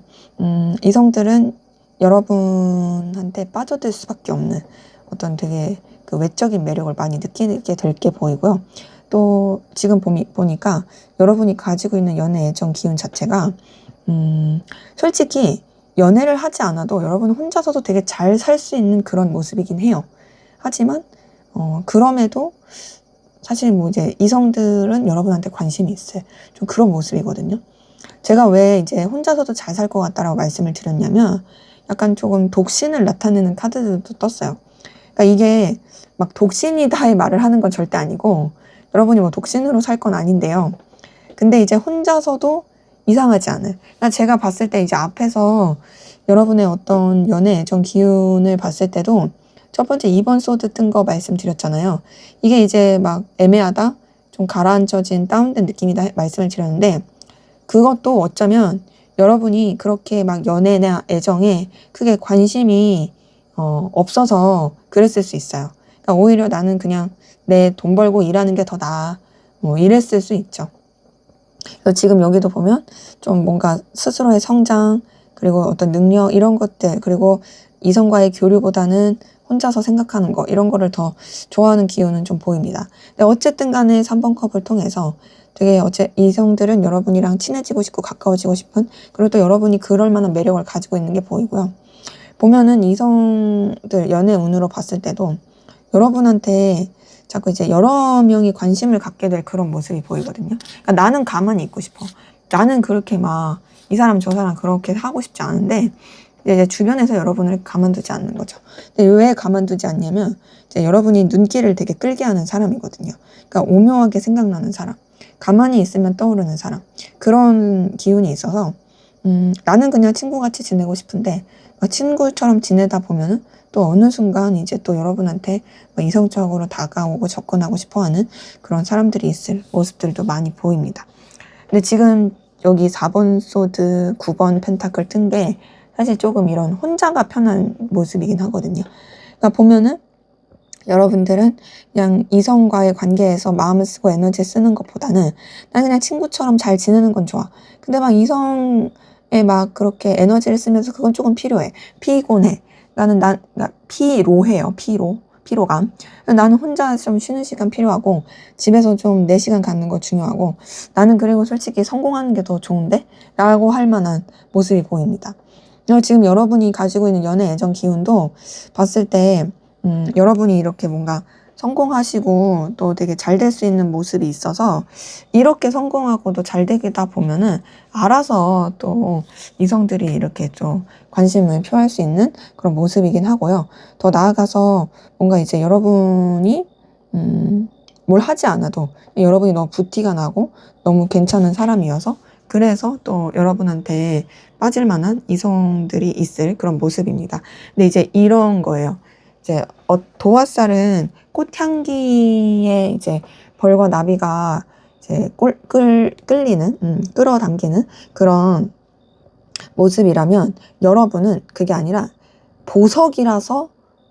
이성들은 여러분한테 빠져들 수밖에 없는 어떤 되게 그 외적인 매력을 많이 느끼게 될 게 보이고요. 또 지금 보니까 여러분이 가지고 있는 연애 애정 기운 자체가 솔직히 연애를 하지 않아도 여러분은 혼자서도 되게 잘 살 수 있는 그런 모습이긴 해요. 하지만 그럼에도 사실 뭐 이제 이성들은 여러분한테 관심이 있을 좀 그런 모습이거든요. 제가 왜 이제 혼자서도 잘 살 것 같다라고 말씀을 드렸냐면, 약간 조금 독신을 나타내는 카드들도 떴어요. 그러니까 이게 막 독신이다의 말을 하는 건 절대 아니고, 여러분이 뭐 독신으로 살 건 아닌데요. 근데 이제 혼자서도 이상하지 않을. 그러니까 제가 봤을 때 이제 앞에서 여러분의 어떤 연애 애정 기운을 봤을 때도 첫 번째 2번 소드 뜬 거 말씀드렸잖아요. 이게 이제 막 애매하다, 좀 가라앉혀진 다운된 느낌이다 말씀을 드렸는데, 그것도 어쩌면 여러분이 그렇게 막 연애나 애정에 크게 관심이 없어서 그랬을 수 있어요. 그러니까 오히려 나는 그냥 내 돈 벌고 일하는 게 더 나아, 뭐 이랬을 수 있죠. 그래서 지금 여기도 보면 좀 뭔가 스스로의 성장, 그리고 어떤 능력 이런 것들, 그리고 이성과의 교류보다는 혼자서 생각하는 거, 이런 거를 더 좋아하는 기운은 좀 보입니다. 근데 어쨌든 간에 3번 컵을 통해서 되게 이성들은 여러분이랑 친해지고 싶고 가까워지고 싶은, 그리고 또 여러분이 그럴 만한 매력을 가지고 있는 게 보이고요. 보면은 이성들 연애 운으로 봤을 때도 여러분한테 자꾸 이제 여러 명이 관심을 갖게 될 그런 모습이 보이거든요. 그러니까 나는 가만히 있고 싶어. 나는 그렇게 막 이 사람 저 사람 그렇게 하고 싶지 않은데, 이제 주변에서 여러분을 가만두지 않는 거죠. 근데 왜 가만두지 않냐면, 이제 여러분이 눈길을 되게 끌게 하는 사람이거든요. 그러니까 오묘하게 생각나는 사람, 가만히 있으면 떠오르는 사람, 그런 기운이 있어서 나는 그냥 친구같이 지내고 싶은데, 친구처럼 지내다 보면은 또 어느 순간 이제 또 여러분한테 이성적으로 다가오고 접근하고 싶어하는 그런 사람들이 있을 모습들도 많이 보입니다. 근데 지금 여기 4번 소드, 9번 펜타클 뜬 게 사실 조금 이런 혼자가 편한 모습이긴 하거든요. 그러니까 보면은 여러분들은 그냥 이성과의 관계에서 마음을 쓰고 에너지를 쓰는 것보다는 난 그냥 친구처럼 잘 지내는 건 좋아. 근데 막 이성에 막 그렇게 에너지를 쓰면서 그건 조금 필요해. 피곤해. 그러니까 피로해요. 피로감. 나는 혼자 좀 쉬는 시간 필요하고, 집에서 좀 4시간 갖는 거 중요하고, 나는 그리고 솔직히 성공하는 게 더 좋은데? 라고 할 만한 모습이 보입니다. 지금 여러분이 가지고 있는 연애 애정 기운도 봤을 때 여러분이 이렇게 뭔가 성공하시고 또 되게 잘 될 수 있는 모습이 있어서, 이렇게 성공하고도 잘 되다 보면은 알아서 또 이성들이 이렇게 좀 관심을 표할 수 있는 그런 모습이긴 하고요. 더 나아가서 뭔가 이제 여러분이 뭘 하지 않아도 여러분이 너무 부티가 나고 너무 괜찮은 사람이어서, 그래서 또 여러분한테 빠질 만한 이성들이 있을 그런 모습입니다. 근데 이제 이런 거예요. 이제 도화살은 꽃향기에 이제 벌과 나비가 이제 끌어당기는 그런 모습이라면, 여러분은 그게 아니라 보석이라서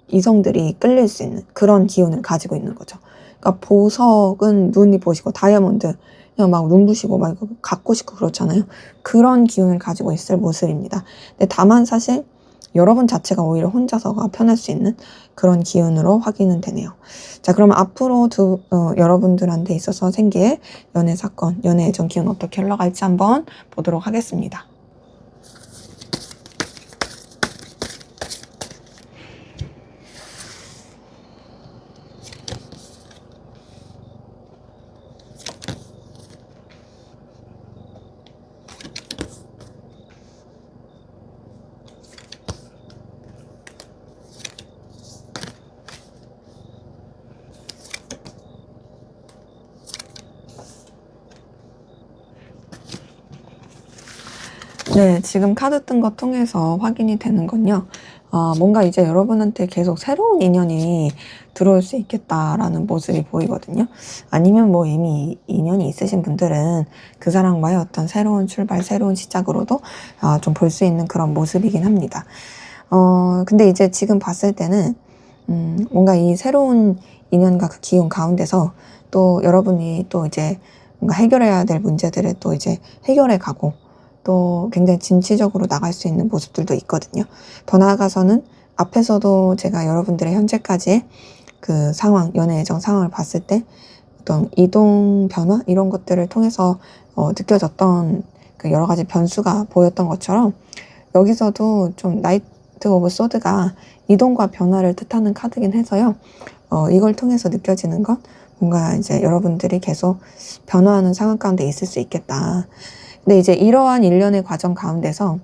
이성들이 끌릴 수 있는 그런 기운을 가지고 있는 거죠. 그러니까 보석은 눈이 보시고, 다이아몬드 그냥 막 눈부시고 막 갖고 싶고 그렇잖아요. 그런 기운을 가지고 있을 모습입니다. 근데 다만 사실 여러분 자체가 오히려 혼자서가 편할 수 있는 그런 기운으로 확인은 되네요. 자, 그럼 앞으로 여러분들한테 있어서 생길 연애 사건, 연애 애정 기운 어떻게 흘러갈지 한번 보도록 하겠습니다. 네, 지금 카드 뜬 거 통해서 확인이 되는 건요. 뭔가 이제 여러분한테 계속 새로운 인연이 들어올 수 있겠다라는 모습이 보이거든요. 아니면 뭐 이미 인연이 있으신 분들은 그 사람과의 어떤 새로운 출발, 새로운 시작으로도 좀 볼 수 있는 그런 모습이긴 합니다. 근데 이제 지금 봤을 때는, 뭔가 이 새로운 인연과 그 기운 가운데서 또 여러분이 또 이제 뭔가 해결해야 될 문제들을 또 이제 해결해 가고 또 굉장히 진취적으로 나갈 수 있는 모습들도 있거든요. 더 나아가서는 앞에서도 제가 여러분들의 현재까지의 그 상황, 연애 애정 상황을 봤을 때 어떤 이동 변화 이런 것들을 통해서 느껴졌던 그 여러 가지 변수가 보였던 것처럼 여기서도 좀 나이트 오브 소드가 이동과 변화를 뜻하는 카드긴 해서요. 이걸 통해서 느껴지는 건 뭔가 이제 여러분들이 계속 변화하는 상황 가운데 있을 수 있겠다. 근데 이제 이러한 일련의 과정 가운데서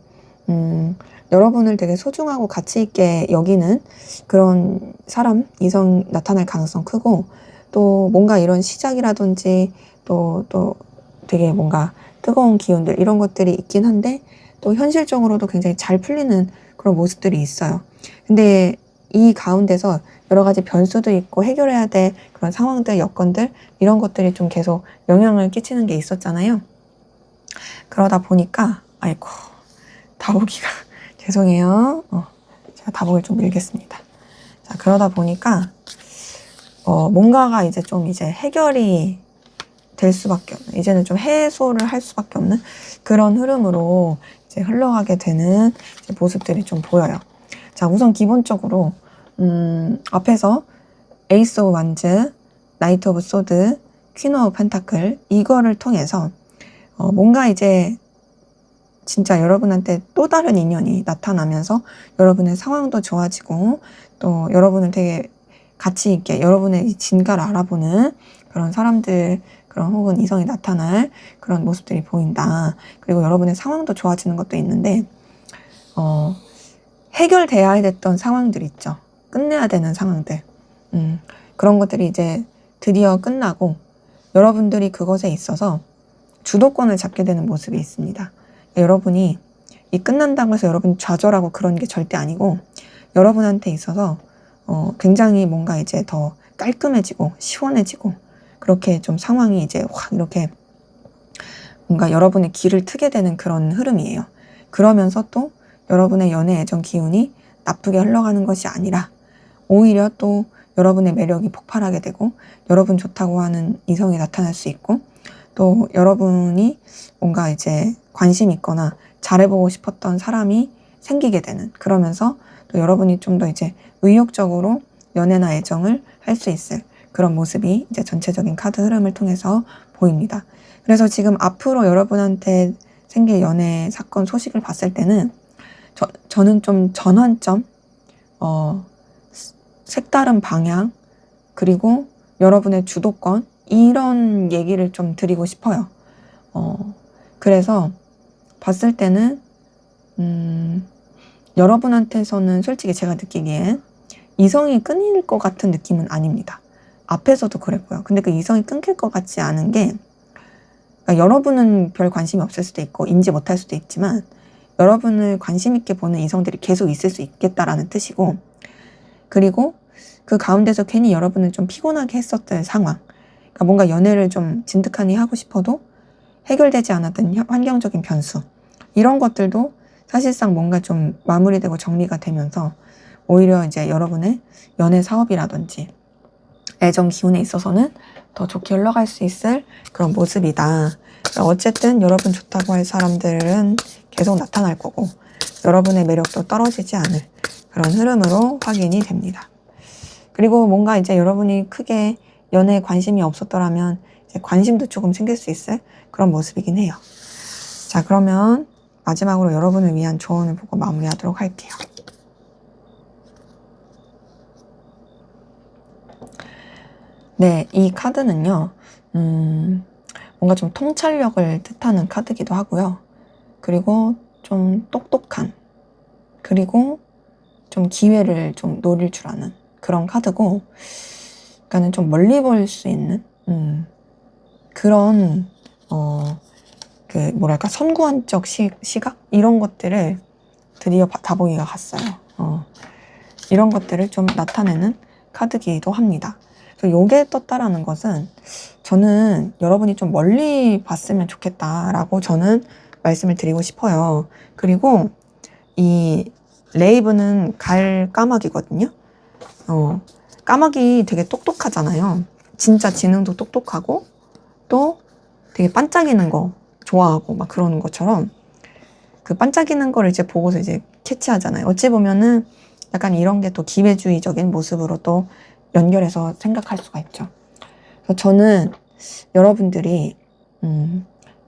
여러분을 되게 소중하고 가치 있게 여기는 그런 사람, 이성 나타날 가능성 크고 또 뭔가 이런 시작이라든지 또 되게 뭔가 뜨거운 기운들 이런 것들이 있긴 한데 또 현실적으로도 굉장히 잘 풀리는 그런 모습들이 있어요. 근데 이 가운데서 여러 가지 변수도 있고 해결해야 될 그런 상황들, 여건들 이런 것들이 좀 계속 영향을 끼치는 게 있었잖아요. 그러다 보니까 아이고 다보기가 죄송해요. 제가 다보기를 좀 밀겠습니다. 자, 그러다 보니까 뭔가가 이제 좀 이제 해결이 될 수밖에 없는, 이제는 좀 해소를 할 수밖에 없는 그런 흐름으로 이제 흘러가게 되는 이제 모습들이 좀 보여요. 자, 우선 기본적으로 앞에서 에이스 오브 완즈, 나이트 오브 소드, 퀸 오브 펜타클 이거를 통해서 뭔가 이제 진짜 여러분한테 또 다른 인연이 나타나면서 여러분의 상황도 좋아지고 또 여러분을 되게 가치 있게 여러분의 진가를 알아보는 그런 사람들, 그런 혹은 이성이 나타날 그런 모습들이 보인다. 그리고 여러분의 상황도 좋아지는 것도 있는데 해결돼야 됐던 상황들 있죠. 끝내야 되는 상황들. 그런 것들이 이제 드디어 끝나고 여러분들이 그것에 있어서 주도권을 잡게 되는 모습이 있습니다. 여러분이 이 끝난다고 해서 여러분이 좌절하고 그런 게 절대 아니고 여러분한테 있어서 굉장히 뭔가 이제 더 깔끔해지고 시원해지고 그렇게 좀 상황이 이제 확 이렇게 뭔가 여러분의 길을 트게 되는 그런 흐름이에요. 그러면서 또 여러분의 연애 애정 기운이 나쁘게 흘러가는 것이 아니라 오히려 또 여러분의 매력이 폭발하게 되고 여러분 좋다고 하는 이성이 나타날 수 있고 또 여러분이 뭔가 이제 관심 있거나 잘해보고 싶었던 사람이 생기게 되는, 그러면서 또 여러분이 좀 더 이제 의욕적으로 연애나 애정을 할 수 있을 그런 모습이 이제 전체적인 카드 흐름을 통해서 보입니다. 그래서 지금 앞으로 여러분한테 생길 연애 사건 소식을 봤을 때는 저는 좀 전환점, 색다른 방향, 그리고 여러분의 주도권 이런 얘기를 좀 드리고 싶어요. 그래서 봤을 때는 여러분한테서는 솔직히 제가 느끼기엔 이성이 끊일 것 같은 느낌은 아닙니다. 앞에서도 그랬고요. 근데 그 이성이 끊길 것 같지 않은 게 그러니까 여러분은 별 관심이 없을 수도 있고 인지 못할 수도 있지만 여러분을 관심 있게 보는 이성들이 계속 있을 수 있겠다라는 뜻이고, 그리고 그 가운데서 괜히 여러분을 좀 피곤하게 했었던 상황, 그러니까 뭔가 연애를 좀 진득하니 하고 싶어도 해결되지 않았던 환경적인 변수 이런 것들도 사실상 뭔가 좀 마무리되고 정리가 되면서 오히려 이제 여러분의 연애 사업이라든지 애정 기운에 있어서는 더 좋게 흘러갈 수 있을 그런 모습이다. 어쨌든 여러분 좋다고 할 사람들은 계속 나타날 거고 여러분의 매력도 떨어지지 않을 그런 흐름으로 확인이 됩니다. 그리고 뭔가 이제 여러분이 크게 연애에 관심이 없었더라면 이제 관심도 조금 생길 수 있을 그런 모습이긴 해요. 자, 그러면 마지막으로 여러분을 위한 조언을 보고 마무리하도록 할게요. 네, 이 카드는요, 뭔가 좀 통찰력을 뜻하는 카드기도 하고요. 그리고 좀 똑똑한, 그리고 좀 기회를 좀 노릴 줄 아는 그런 카드고, 그러니까는 좀 멀리 볼 수 있는, 그런, 그, 뭐랄까, 선구안적 시각? 이런 것들을 드디어 다보기가 갔어요. 이런 것들을 좀 나타내는 카드기도 합니다. 그래서 요게 떴다라는 것은 저는 여러분이 좀 멀리 봤으면 좋겠다라고 저는 말씀을 드리고 싶어요. 그리고 이 레이브는 갈 까마귀거든요. 까마귀 되게 똑똑하잖아요. 진짜 지능도 똑똑하고 또 되게 반짝이는 거 좋아하고 막 그러는 것처럼 그 반짝이는 거를 이제 보고서 이제 캐치하잖아요. 어찌 보면은 약간 이런 게 또 기회주의적인 모습으로 또 연결해서 생각할 수가 있죠. 그래서 저는 여러분들이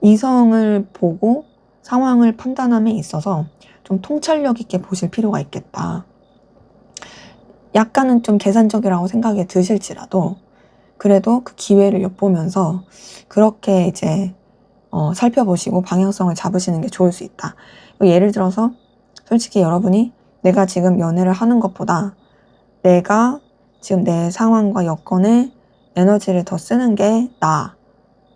이성을 보고 상황을 판단함에 있어서 좀 통찰력 있게 보실 필요가 있겠다. 약간은 좀 계산적이라고 생각이 드실지라도 그래도 그 기회를 엿보면서 그렇게 이제 살펴보시고 방향성을 잡으시는 게 좋을 수 있다. 예를 들어서 솔직히 여러분이 내가 지금 연애를 하는 것보다 내가 지금 내 상황과 여건에 에너지를 더 쓰는 게 나아.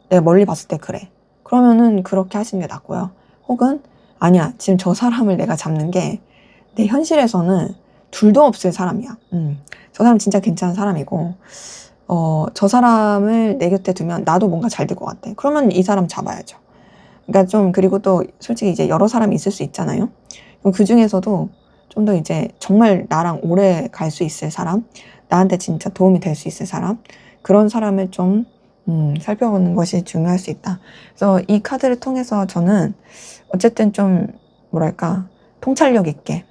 내가 멀리 봤을 때 그래. 그러면은 그렇게 하시는 게 낫고요. 혹은 아니야. 지금 저 사람을 내가 잡는 게 내 현실에서는 둘도 없을 사람이야. 저 사람 진짜 괜찮은 사람이고 저 사람을 내 곁에 두면 나도 뭔가 잘 될 것 같아. 그러면 이 사람 잡아야죠. 그러니까 좀 그리고 또 솔직히 이제 여러 사람이 있을 수 있잖아요. 그럼 그 중에서도 좀 더 이제 정말 나랑 오래 갈 수 있을 사람, 나한테 진짜 도움이 될 수 있을 사람, 그런 사람을 좀 살펴보는 것이 중요할 수 있다. 그래서 이 카드를 통해서 저는 어쨌든 좀 뭐랄까 통찰력 있게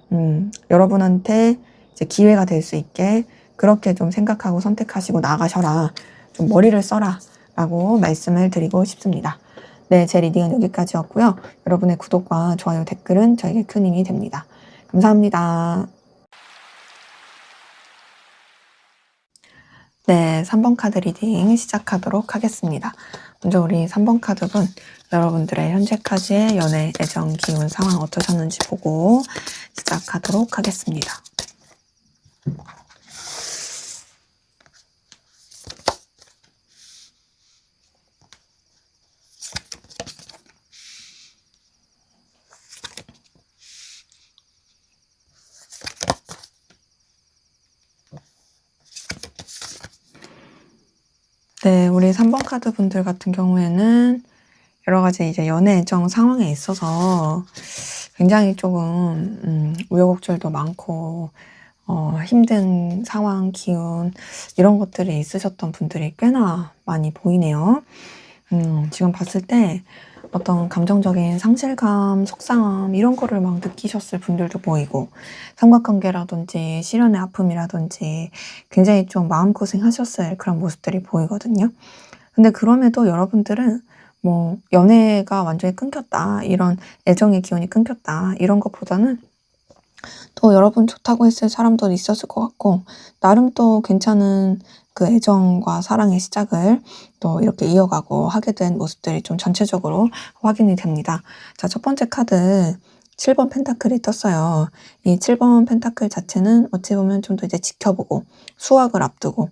여러분한테 이제 기회가 될 수 있게 그렇게 좀 생각하고 선택하시고 나가셔라. 좀 머리를 써라. 라고 말씀을 드리고 싶습니다. 네, 제 리딩은 여기까지였고요. 여러분의 구독과 좋아요, 댓글은 저에게 큰 힘이 됩니다. 감사합니다. 네, 3번 카드 리딩 시작하도록 하겠습니다. 먼저 우리 3번 카드분, 여러분들의 현재까지의 연애, 애정, 기운, 상황 어떠셨는지 보고 시작하도록 하겠습니다. 네, 우리 3번 카드 분들 같은 경우에는 여러 가지 이제 연애 애정 상황에 있어서 굉장히 조금 우여곡절도 많고 힘든 상황, 기운 이런 것들이 있으셨던 분들이 꽤나 많이 보이네요. 지금 봤을 때 어떤 감정적인 상실감, 속상함 이런 거를 막 느끼셨을 분들도 보이고 삼각관계라든지 실연의 아픔이라든지 굉장히 좀 마음고생 하셨을 그런 모습들이 보이거든요. 근데 그럼에도 여러분들은 뭐 연애가 완전히 끊겼다, 이런 애정의 기운이 끊겼다 이런 것보다는 또 여러분 좋다고 했을 사람도 있었을 것 같고 나름 또 괜찮은 그 애정과 사랑의 시작을 또 이렇게 이어가고 하게 된 모습들이 좀 전체적으로 확인이 됩니다. 자, 첫 번째 카드 7번 펜타클이 떴어요. 이 7번 펜타클 자체는 어찌 보면 좀 더 이제 지켜보고 수확을 앞두고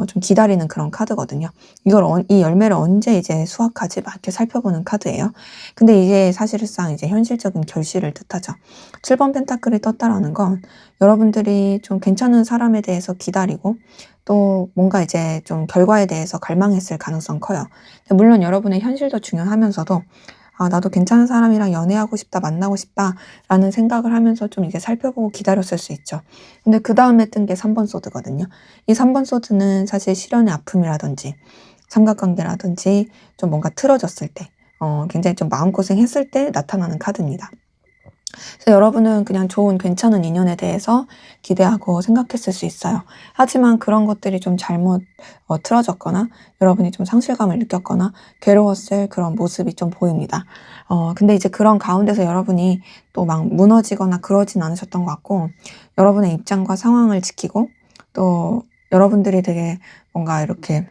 좀 기다리는 그런 카드거든요. 이 열매를 언제 이제 수확하지 막 이렇게 살펴보는 카드예요. 근데 이게 사실상 이제 현실적인 결실을 뜻하죠. 7번 펜타클이 떴다라는 건 여러분들이 좀 괜찮은 사람에 대해서 기다리고 또 뭔가 이제 좀 결과에 대해서 갈망했을 가능성 커요. 물론 여러분의 현실도 중요하면서도 아, 나도 괜찮은 사람이랑 연애하고 싶다, 만나고 싶다 라는 생각을 하면서 좀 이제 살펴보고 기다렸을 수 있죠. 근데 그 다음에 뜬 게 3번 소드거든요. 이 3번 소드는 사실 실연의 아픔이라든지 삼각관계라든지 좀 뭔가 틀어졌을 때 굉장히 좀 마음고생 했을 때 나타나는 카드입니다. 그래서 여러분은 그냥 좋은 괜찮은 인연에 대해서 기대하고 생각했을 수 있어요. 하지만 그런 것들이 좀 잘못 틀어졌거나 여러분이 좀 상실감을 느꼈거나 괴로웠을 그런 모습이 좀 보입니다. 근데 이제 그런 가운데서 여러분이 또 막 무너지거나 그러진 않으셨던 것 같고 여러분의 입장과 상황을 지키고 또 여러분들이 되게 뭔가 이렇게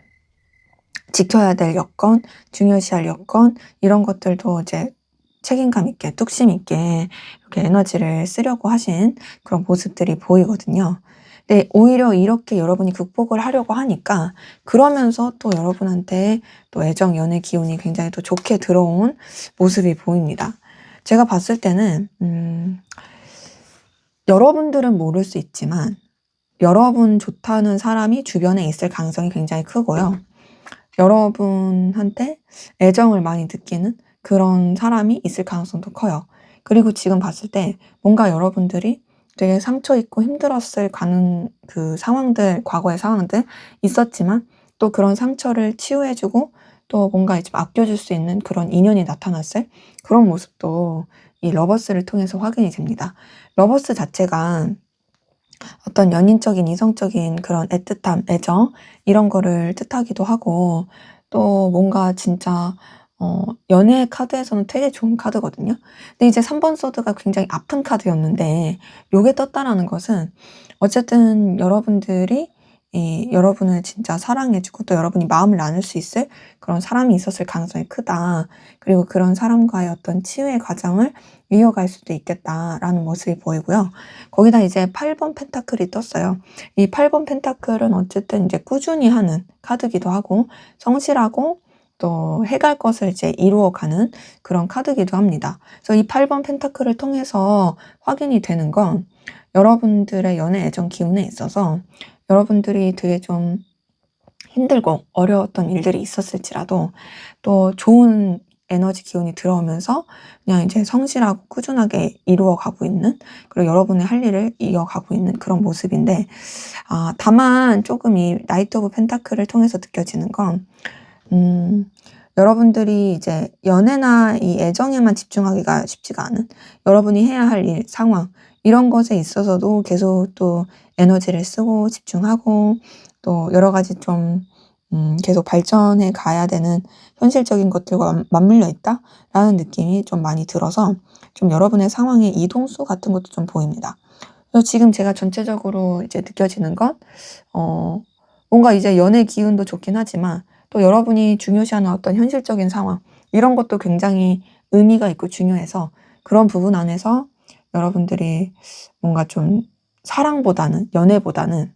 지켜야 될 여건, 중요시할 여건 이런 것들도 이제 책임감 있게 뚝심 있게 이렇게 에너지를 쓰려고 하신 그런 모습들이 보이거든요. 근데 오히려 이렇게 여러분이 극복을 하려고 하니까 그러면서 또 여러분한테 또 애정, 연애 기운이 굉장히 또 좋게 들어온 모습이 보입니다. 제가 봤을 때는 여러분들은 모를 수 있지만 여러분 좋다는 사람이 주변에 있을 가능성이 굉장히 크고요. 여러분한테 애정을 많이 느끼는 그런 사람이 있을 가능성도 커요. 그리고 지금 봤을 때 뭔가 여러분들이 되게 상처 있고 힘들었을 그 상황들, 과거의 상황들 있었지만 또 그런 상처를 치유해 주고 또 뭔가 이제 아껴줄 수 있는 그런 인연이 나타났을 그런 모습도 이 러버스를 통해서 확인이 됩니다. 러버스 자체가 어떤 연인적인, 이성적인 그런 애틋함, 애정 이런 거를 뜻하기도 하고 또 뭔가 진짜 연애 카드에서는 되게 좋은 카드거든요. 근데 이제 3번 소드가 굉장히 아픈 카드였는데 요게 떴다라는 것은 어쨌든 여러분들이 여러분을 진짜 사랑해 주고 또 여러분이 마음을 나눌 수 있을 그런 사람이 있었을 가능성이 크다. 그리고 그런 사람과의 어떤 치유의 과정을 이어갈 수도 있겠다라는 모습이 보이고요. 거기다 이제 8번 펜타클이 떴어요. 이 8번 펜타클은 어쨌든 이제 꾸준히 하는 카드기도 하고 성실하고 또 해갈 것을 이제 이루어가는 그런 카드기도 합니다. 그래서 이 8번 펜타클을 통해서 확인이 되는 건 여러분들의 연애 애정 기운에 있어서 여러분들이 되게 좀 힘들고 어려웠던 일들이 있었을지라도 또 좋은 에너지 기운이 들어오면서 그냥 이제 성실하고 꾸준하게 이루어가고 있는 그리고 여러분의 할 일을 이어가고 있는 그런 모습인데 다만 조금 이 나이트 오브 펜타클을 통해서 느껴지는 건 여러분들이 이제 연애나 이 애정에만 집중하기가 쉽지가 않은 여러분이 해야 할 일, 상황 이런 것에 있어서도 계속 또 에너지를 쓰고 집중하고 또 여러 가지 좀 계속 발전해 가야 되는 현실적인 것들과 맞물려 있다라는 느낌이 좀 많이 들어서 좀 여러분의 상황의 이동수 같은 것도 좀 보입니다. 그래서 지금 제가 전체적으로 이제 느껴지는 건 뭔가 이제 연애 기운도 좋긴 하지만 또 여러분이 중요시하는 어떤 현실적인 상황 이런 것도 굉장히 의미가 있고 중요해서 그런 부분 안에서 여러분들이 뭔가 좀 사랑보다는 연애보다는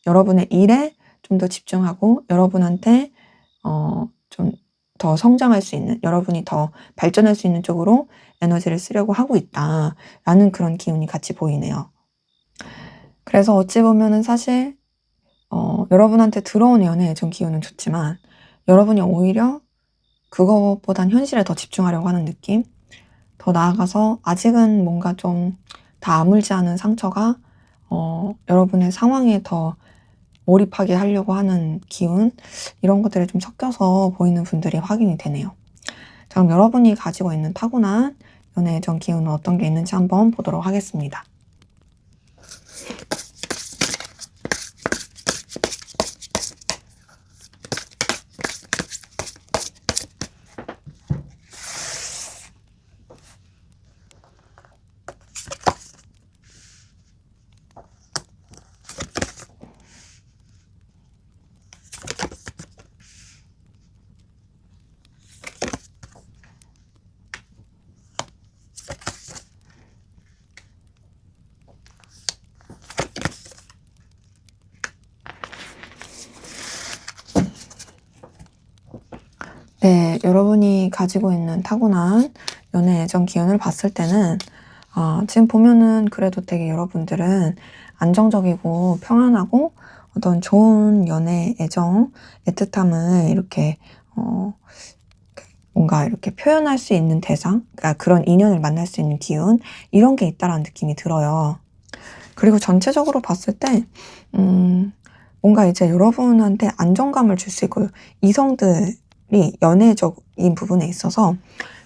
여러분의 일에 좀 더 집중하고 여러분한테 좀 더 성장할 수 있는 여러분이 더 발전할 수 있는 쪽으로 에너지를 쓰려고 하고 있다라는 그런 기운이 같이 보이네요. 그래서 어찌 보면은 사실 여러분한테 들어온 연애 애정 기운은 좋지만 여러분이 오히려 그것보단 현실에 더 집중하려고 하는 느낌? 더 나아가서 아직은 뭔가 좀 다 아물지 않은 상처가 여러분의 상황에 더 몰입하게 하려고 하는 기운 이런 것들이 좀 섞여서 보이는 분들이 확인이 되네요. 자, 그럼 여러분이 가지고 있는 타고난 연애 애정 기운은 어떤 게 있는지 한번 보도록 하겠습니다. 네, 여러분이 가지고 있는 타고난 연애 애정 기운을 봤을 때는 지금 보면은 그래도 되게 여러분들은 안정적이고 평안하고 어떤 좋은 연애 애정, 애틋함을 이렇게 뭔가 이렇게 표현할 수 있는 대상, 그러니까 그런 인연을 만날 수 있는 기운 이런 게 있다라는 느낌이 들어요. 그리고 전체적으로 봤을 때 뭔가 이제 여러분한테 안정감을 줄 수 있고 이성들이 연애적인 부분에 있어서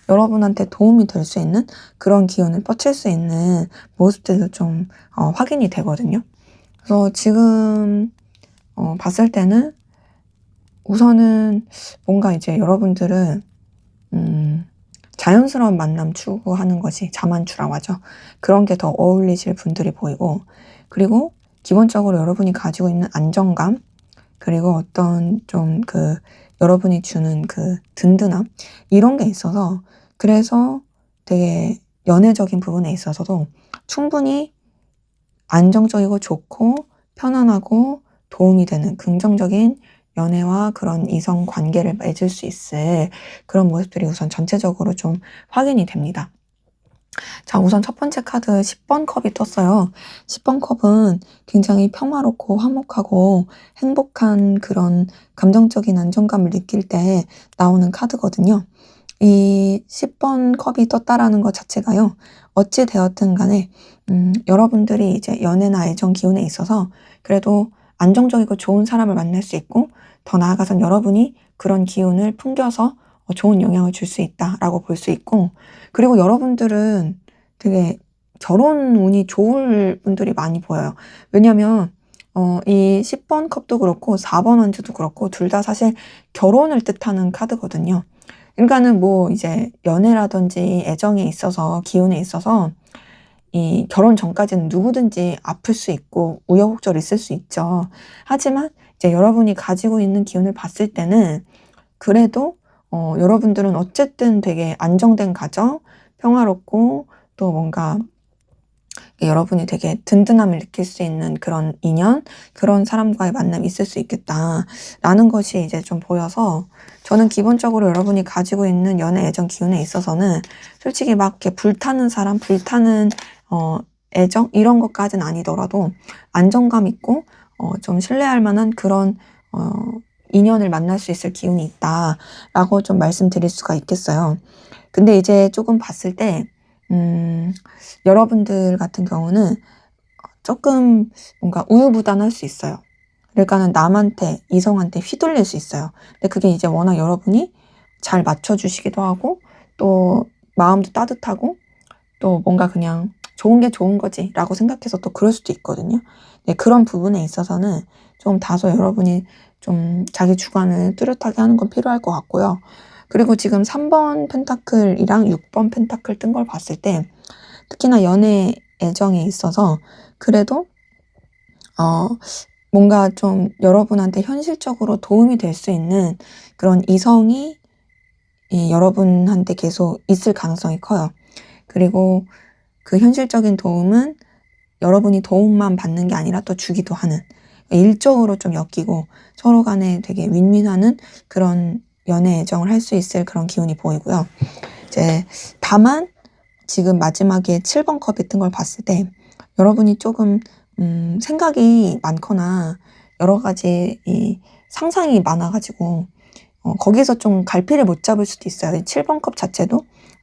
여러분한테 도움이 될 수 있는 그런 기운을 뻗칠 수 있는 모습들도 좀 확인이 되거든요. 그래서 지금 봤을 때는 우선은 뭔가 이제 여러분들은 자연스러운 만남 추구하는 것이 자만추라고 하죠. 그런 게 더 어울리실 분들이 보이고 그리고 기본적으로 여러분이 가지고 있는 안정감 그리고 어떤 좀 여러분이 주는 그 든든함 이런 게 있어서 그래서 되게 연애적인 부분에 있어서도 충분히 안정적이고 좋고 편안하고 도움이 되는 긍정적인 연애와 그런 이성 관계를 맺을 수 있을 그런 모습들이 우선 전체적으로 좀 확인이 됩니다. 자, 우선 첫 번째 카드 10번 컵이 떴어요. 10번 컵은 굉장히 평화롭고 화목하고 행복한 그런 감정적인 안정감을 느낄 때 나오는 카드거든요. 이 10번 컵이 떴다라는 것 자체가요. 어찌 되었든 간에 여러분들이 이제 연애나 애정 기운에 있어서 그래도 안정적이고 좋은 사람을 만날 수 있고 더 나아가선 여러분이 그런 기운을 풍겨서 좋은 영향을 줄 수 있다라고 볼 수 있고 그리고 여러분들은 되게 결혼 운이 좋을 분들이 많이 보여요. 왜냐면 이 10번 컵도 그렇고 4번 원즈도 그렇고 둘 다 사실 결혼을 뜻하는 카드거든요. 그러니까는 뭐 이제 연애라든지 애정에 있어서 기운에 있어서 이 결혼 전까지는 누구든지 아플 수 있고 우여곡절 있을 수 있죠. 하지만 이제 여러분이 가지고 있는 기운을 봤을 때는 그래도 여러분들은 어쨌든 되게 안정된 가정, 평화롭고 또 뭔가 여러분이 되게 든든함을 느낄 수 있는 그런 인연, 그런 사람과의 만남이 있을 수 있겠다라는 것이 이제 좀 보여서 저는 기본적으로 여러분이 가지고 있는 연애, 애정 기운에 있어서는 솔직히 막 이렇게 불타는 사람, 불타는 애정 이런 것까지는 아니더라도 안정감 있고 좀 신뢰할 만한 그런 인연을 만날 수 있을 기운이 있다라고 좀 말씀드릴 수가 있겠어요. 근데 이제 조금 봤을 때 여러분들 같은 경우는 조금 뭔가 우유부단할 수 있어요. 그러니까는 남한테, 이성한테 휘둘릴 수 있어요. 근데 그게 이제 워낙 여러분이 잘 맞춰주시기도 하고 또 마음도 따뜻하고 또 뭔가 그냥 좋은 게 좋은 거지 라고 생각해서 또 그럴 수도 있거든요. 네, 그런 부분에 있어서는 좀 다소 여러분이 좀 자기 주관을 뚜렷하게 하는 건 필요할 것 같고요. 그리고 지금 3번 펜타클이랑 6번 펜타클 뜬 걸 봤을 때 특히나 연애 애정에 있어서 그래도 뭔가 좀 여러분한테 현실적으로 도움이 될 수 있는 그런 이성이 여러분한테 계속 있을 가능성이 커요. 그리고 그 현실적인 도움은 여러분이 도움만 받는 게 아니라 또 주기도 하는 일적으로 좀 엮이고 서로 간에 되게 윈윈하는 그런 연애 애정을 할 수 있을 그런 기운이 보이고요. 이제 다만 지금 마지막에 7번 컵이 뜬 걸 봤을 때 여러분이 조금 생각이 많거나 여러 가지 이 상상이 많아가지고 거기서 좀 갈피를 못 잡을 수도 있어요. 이 7번 컵 자체도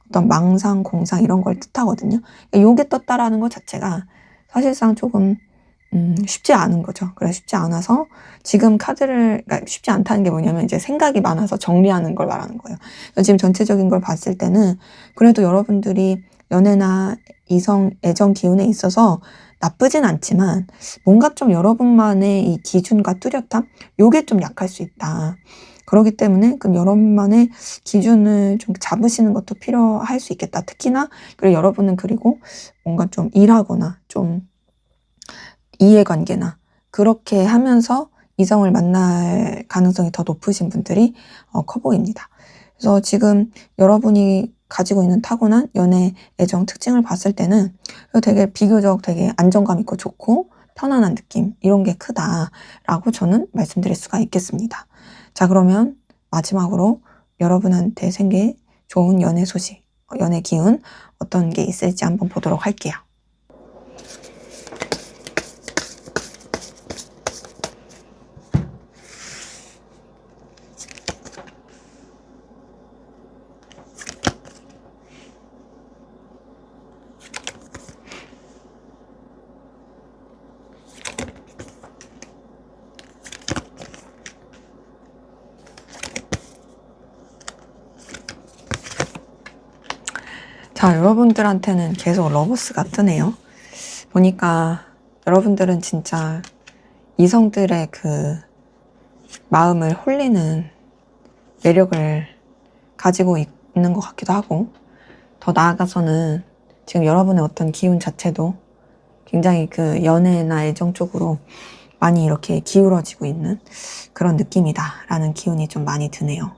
어떤 망상, 공상 이런 걸 뜻하거든요. 요게 떴다라는 것 자체가 사실상 조금 쉽지 않은 거죠. 그래서 쉽지 않아서 지금 카드를 그러니까 쉽지 않다는 게 뭐냐면 이제 생각이 많아서 정리하는 걸 말하는 거예요. 지금 전체적인 걸 봤을 때는 그래도 여러분들이 연애나 이성, 애정 기운에 있어서 나쁘진 않지만 뭔가 좀 여러분만의 이 기준과 뚜렷함 요게 좀 약할 수 있다. 그렇기 때문에 그럼 여러분만의 기준을 좀 잡으시는 것도 필요할 수 있겠다. 특히나 그리고 여러분은 그리고 뭔가 좀 일하거나 좀 이해관계나 그렇게 하면서 이성을 만날 가능성이 더 높으신 분들이 커 보입니다. 그래서 지금 여러분이 가지고 있는 타고난 연애, 애정 특징을 봤을 때는 되게 비교적 되게 안정감 있고 좋고 편안한 느낌 이런 게 크다라고 저는 말씀드릴 수가 있겠습니다. 자, 그러면 마지막으로 여러분한테 생길 좋은 연애 소식, 연애 기운 어떤 게 있을지 한번 보도록 할게요. 자, 여러분들한테는 계속 러버스가 뜨네요. 보니까 여러분들은 진짜 이성들의 그 마음을 홀리는 매력을 가지고 있는 것 같기도 하고 더 나아가서는 지금 여러분의 어떤 기운 자체도 굉장히 그 연애나 애정 쪽으로 많이 이렇게 기울어지고 있는 그런 느낌이다라는 기운이 좀 많이 드네요.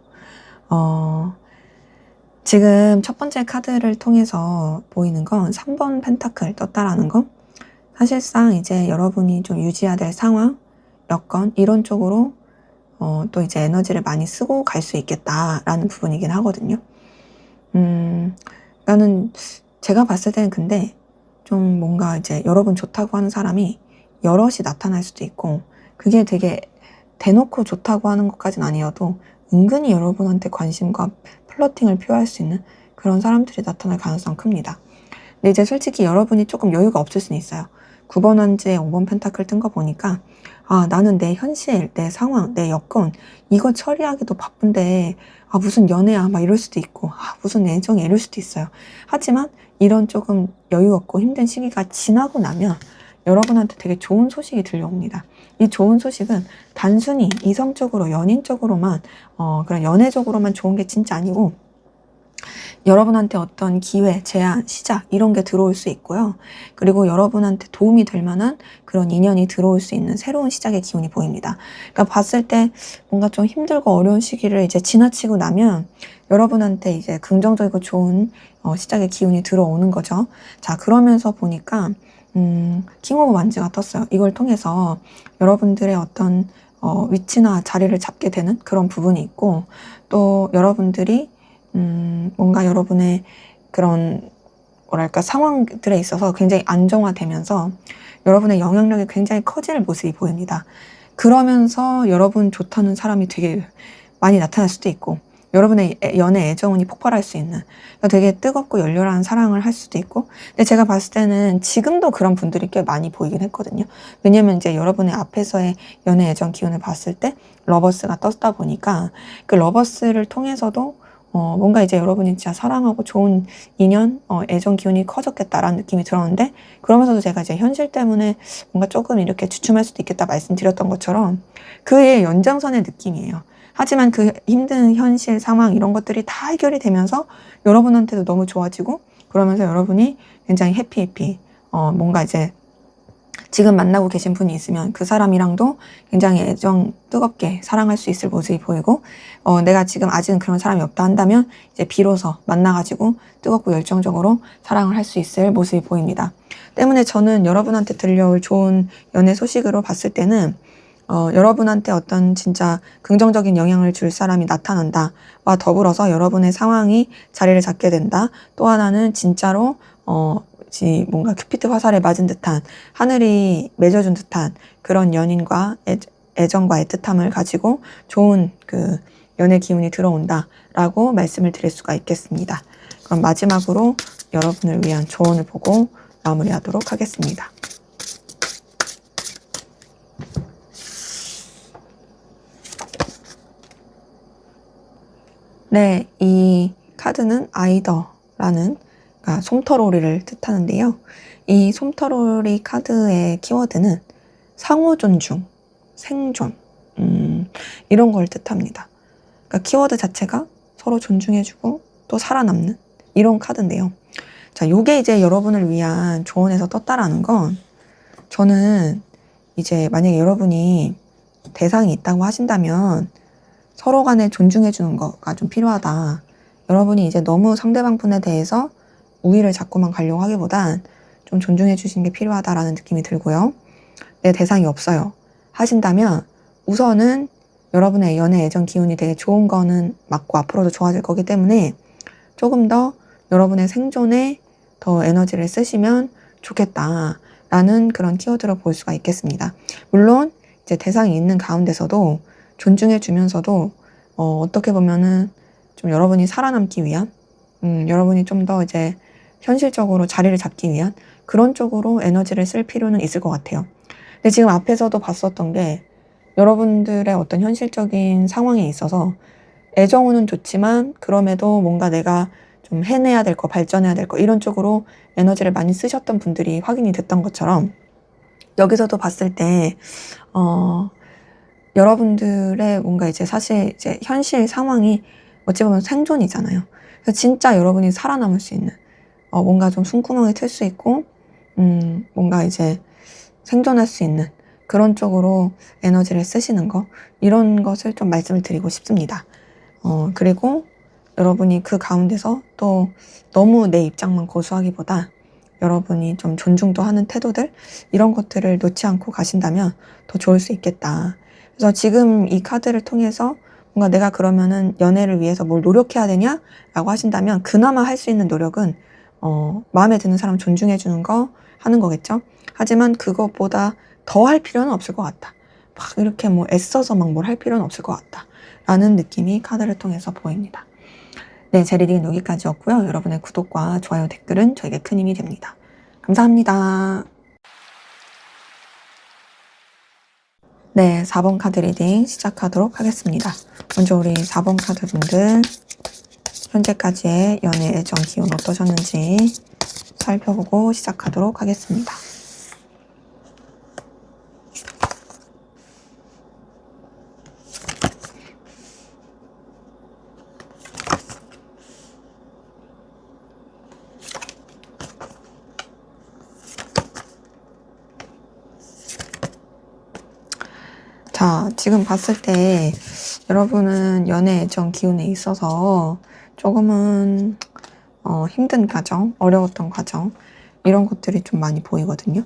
지금 첫 번째 카드를 통해서 보이는 건 3번 펜타클 떴다라는 거. 사실상 이제 여러분이 좀 유지해야 될 상황, 여건 이런 쪽으로 또 이제 에너지를 많이 쓰고 갈 수 있겠다라는 부분이긴 하거든요. 나는 제가 봤을 때는 근데 좀 뭔가 이제 여러분 좋다고 하는 사람이 여럿이 나타날 수도 있고 그게 되게 대놓고 좋다고 하는 것까진 아니어도 은근히 여러분한테 관심과 플러팅을 표할 수 있는 그런 사람들이 나타날 가능성이 큽니다. 근데 이제 솔직히 여러분이 조금 여유가 없을 수는 있어요. 9번 원지에 5번 펜타클 뜬 거 보니까 나는 내 현실, 내 상황, 내 여건 이거 처리하기도 바쁜데 무슨 연애야 막 이럴 수도 있고 무슨 애정이 이럴 수도 있어요. 하지만 이런 조금 여유 없고 힘든 시기가 지나고 나면 여러분한테 되게 좋은 소식이 들려옵니다. 이 좋은 소식은 단순히 이성적으로 연인적으로만 그런 연애적으로만 좋은 게 진짜 아니고 여러분한테 어떤 기회, 제안, 시작 이런 게 들어올 수 있고요. 그리고 여러분한테 도움이 될 만한 그런 인연이 들어올 수 있는 새로운 시작의 기운이 보입니다. 그러니까 봤을 때 뭔가 좀 힘들고 어려운 시기를 이제 지나치고 나면 여러분한테 이제 긍정적이고 좋은 시작의 기운이 들어오는 거죠. 자, 그러면서 보니까 킹 오브 완즈가 떴어요. 이걸 통해서 여러분들의 어떤 위치나 자리를 잡게 되는 그런 부분이 있고 또 여러분들이 뭔가 여러분의 그런 뭐랄까 상황들에 있어서 굉장히 안정화되면서 여러분의 영향력이 굉장히 커지는 모습이 보입니다. 그러면서 여러분 좋다는 사람이 되게 많이 나타날 수도 있고 여러분의 연애 애정운이 폭발할 수 있는 되게 뜨겁고 열렬한 사랑을 할 수도 있고 근데 제가 봤을 때는 지금도 그런 분들이 꽤 많이 보이긴 했거든요. 왜냐면 이제 여러분의 앞에서의 연애 애정 기운을 봤을 때 러버스가 떴다 보니까 그 러버스를 통해서도 뭔가 이제 여러분이 진짜 사랑하고 좋은 인연, 애정 기운이 커졌겠다라는 느낌이 들었는데 그러면서도 제가 이제 현실 때문에 뭔가 조금 이렇게 주춤할 수도 있겠다 말씀드렸던 것처럼 그의 연장선의 느낌이에요. 하지만 그 힘든 현실 상황 이런 것들이 다 해결이 되면서 여러분한테도 너무 좋아지고 그러면서 여러분이 굉장히 해피 뭔가 이제 지금 만나고 계신 분이 있으면 그 사람이랑도 굉장히 애정 뜨겁게 사랑할 수 있을 모습이 보이고 내가 지금 아직은 그런 사람이 없다 한다면 이제 비로소 만나가지고 뜨겁고 열정적으로 사랑을 할 수 있을 모습이 보입니다. 때문에 저는 여러분한테 들려올 좋은 연애 소식으로 봤을 때는 여러분한테 어떤 진짜 긍정적인 영향을 줄 사람이 나타난다와 더불어서 여러분의 상황이 자리를 잡게 된다. 또 하나는 진짜로 뭔가 큐피드 화살에 맞은 듯한 하늘이 맺어준 듯한 그런 연인과 애정과 애틋함을 가지고 좋은 그 연애 기운이 들어온다라고 말씀을 드릴 수가 있겠습니다. 그럼 마지막으로 여러분을 위한 조언을 보고 마무리하도록 하겠습니다. 네, 이 카드는 아이더라는 솜터로리를 뜻하는데요. 이 솜터로리 카드의 키워드는 상호 존중, 생존 이런 걸 뜻합니다. 그러니까 키워드 자체가 서로 존중해주고 또 살아남는 이런 카드인데요. 자, 요게 이제 여러분을 위한 조언에서 떴다라는 건 저는 이제 만약에 여러분이 대상이 있다고 하신다면 서로 간에 존중해주는 거가 좀 필요하다. 여러분이 이제 너무 상대방 분에 대해서 우위를 잡고만 가려고 하기보단 좀 존중해 주시는 게 필요하다라는 느낌이 들고요. 내 대상이 없어요 하신다면 우선은 여러분의 연애 애정 기운이 되게 좋은 거는 맞고 앞으로도 좋아질 거기 때문에 조금 더 여러분의 생존에 더 에너지를 쓰시면 좋겠다라는 그런 키워드로 볼 수가 있겠습니다. 물론 이제 대상이 있는 가운데서도 존중해 주면서도 어떻게 보면은 좀 여러분이 살아남기 위한 여러분이 좀 더 이제 현실적으로 자리를 잡기 위한 그런 쪽으로 에너지를 쓸 필요는 있을 것 같아요. 근데 지금 앞에서도 봤었던 게 여러분들의 어떤 현실적인 상황에 있어서 애정우는 좋지만 그럼에도 뭔가 내가 좀 해내야 될 거, 발전해야 될 거 이런 쪽으로 에너지를 많이 쓰셨던 분들이 확인이 됐던 것처럼 여기서도 봤을 때 여러분들의 뭔가 이제 사실 이제 현실 상황이 어찌 보면 생존이잖아요. 그래서 진짜 여러분이 살아남을 수 있는 뭔가 좀 숨구멍이 틀 수 있고 뭔가 이제 생존할 수 있는 그런 쪽으로 에너지를 쓰시는 거 이런 것을 좀 말씀을 드리고 싶습니다. 그리고 여러분이 그 가운데서 또 너무 내 입장만 고수하기보다 여러분이 좀 존중도 하는 태도들 이런 것들을 놓지 않고 가신다면 더 좋을 수 있겠다. 그래서 지금 이 카드를 통해서 뭔가 내가 그러면은 연애를 위해서 뭘 노력해야 되냐라고 하신다면 그나마 할 수 있는 노력은 마음에 드는 사람 존중해 주는 거 하는 거겠죠. 하지만 그것보다 더 할 필요는 없을 것 같다. 막 이렇게 뭐 애써서 막 뭘 할 필요는 없을 것 같다. 라는 느낌이 카드를 통해서 보입니다. 네, 제 리딩은 여기까지였고요. 여러분의 구독과 좋아요, 댓글은 저에게 큰 힘이 됩니다. 감사합니다. 네, 4번 카드 리딩 시작하도록 하겠습니다. 먼저 우리 4번 카드 분들 현재까지의 연애 애정 기운 어떠셨는지 살펴보고 시작하도록 하겠습니다. 자, 지금 봤을 때 여러분은 연애 애정 기운에 있어서 조금은 힘든 과정, 어려웠던 과정 이런 것들이 좀 많이 보이거든요.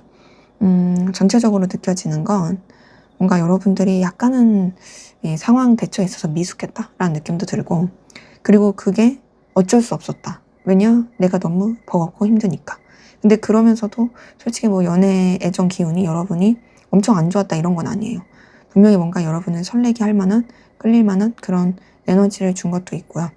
전체적으로 느껴지는 건 뭔가 여러분들이 약간은 이 상황 대처에 있어서 미숙했다라는 느낌도 들고, 그리고 그게 어쩔 수 없었다. 왜냐? 내가 너무 버겁고 힘드니까. 근데 그러면서도 솔직히 뭐 연애 애정 기운이 여러분이 엄청 안 좋았다 이런 건 아니에요. 분명히 뭔가 여러분을 설레게 할 만한, 끌릴 만한 그런 에너지를 준 것도 있고요.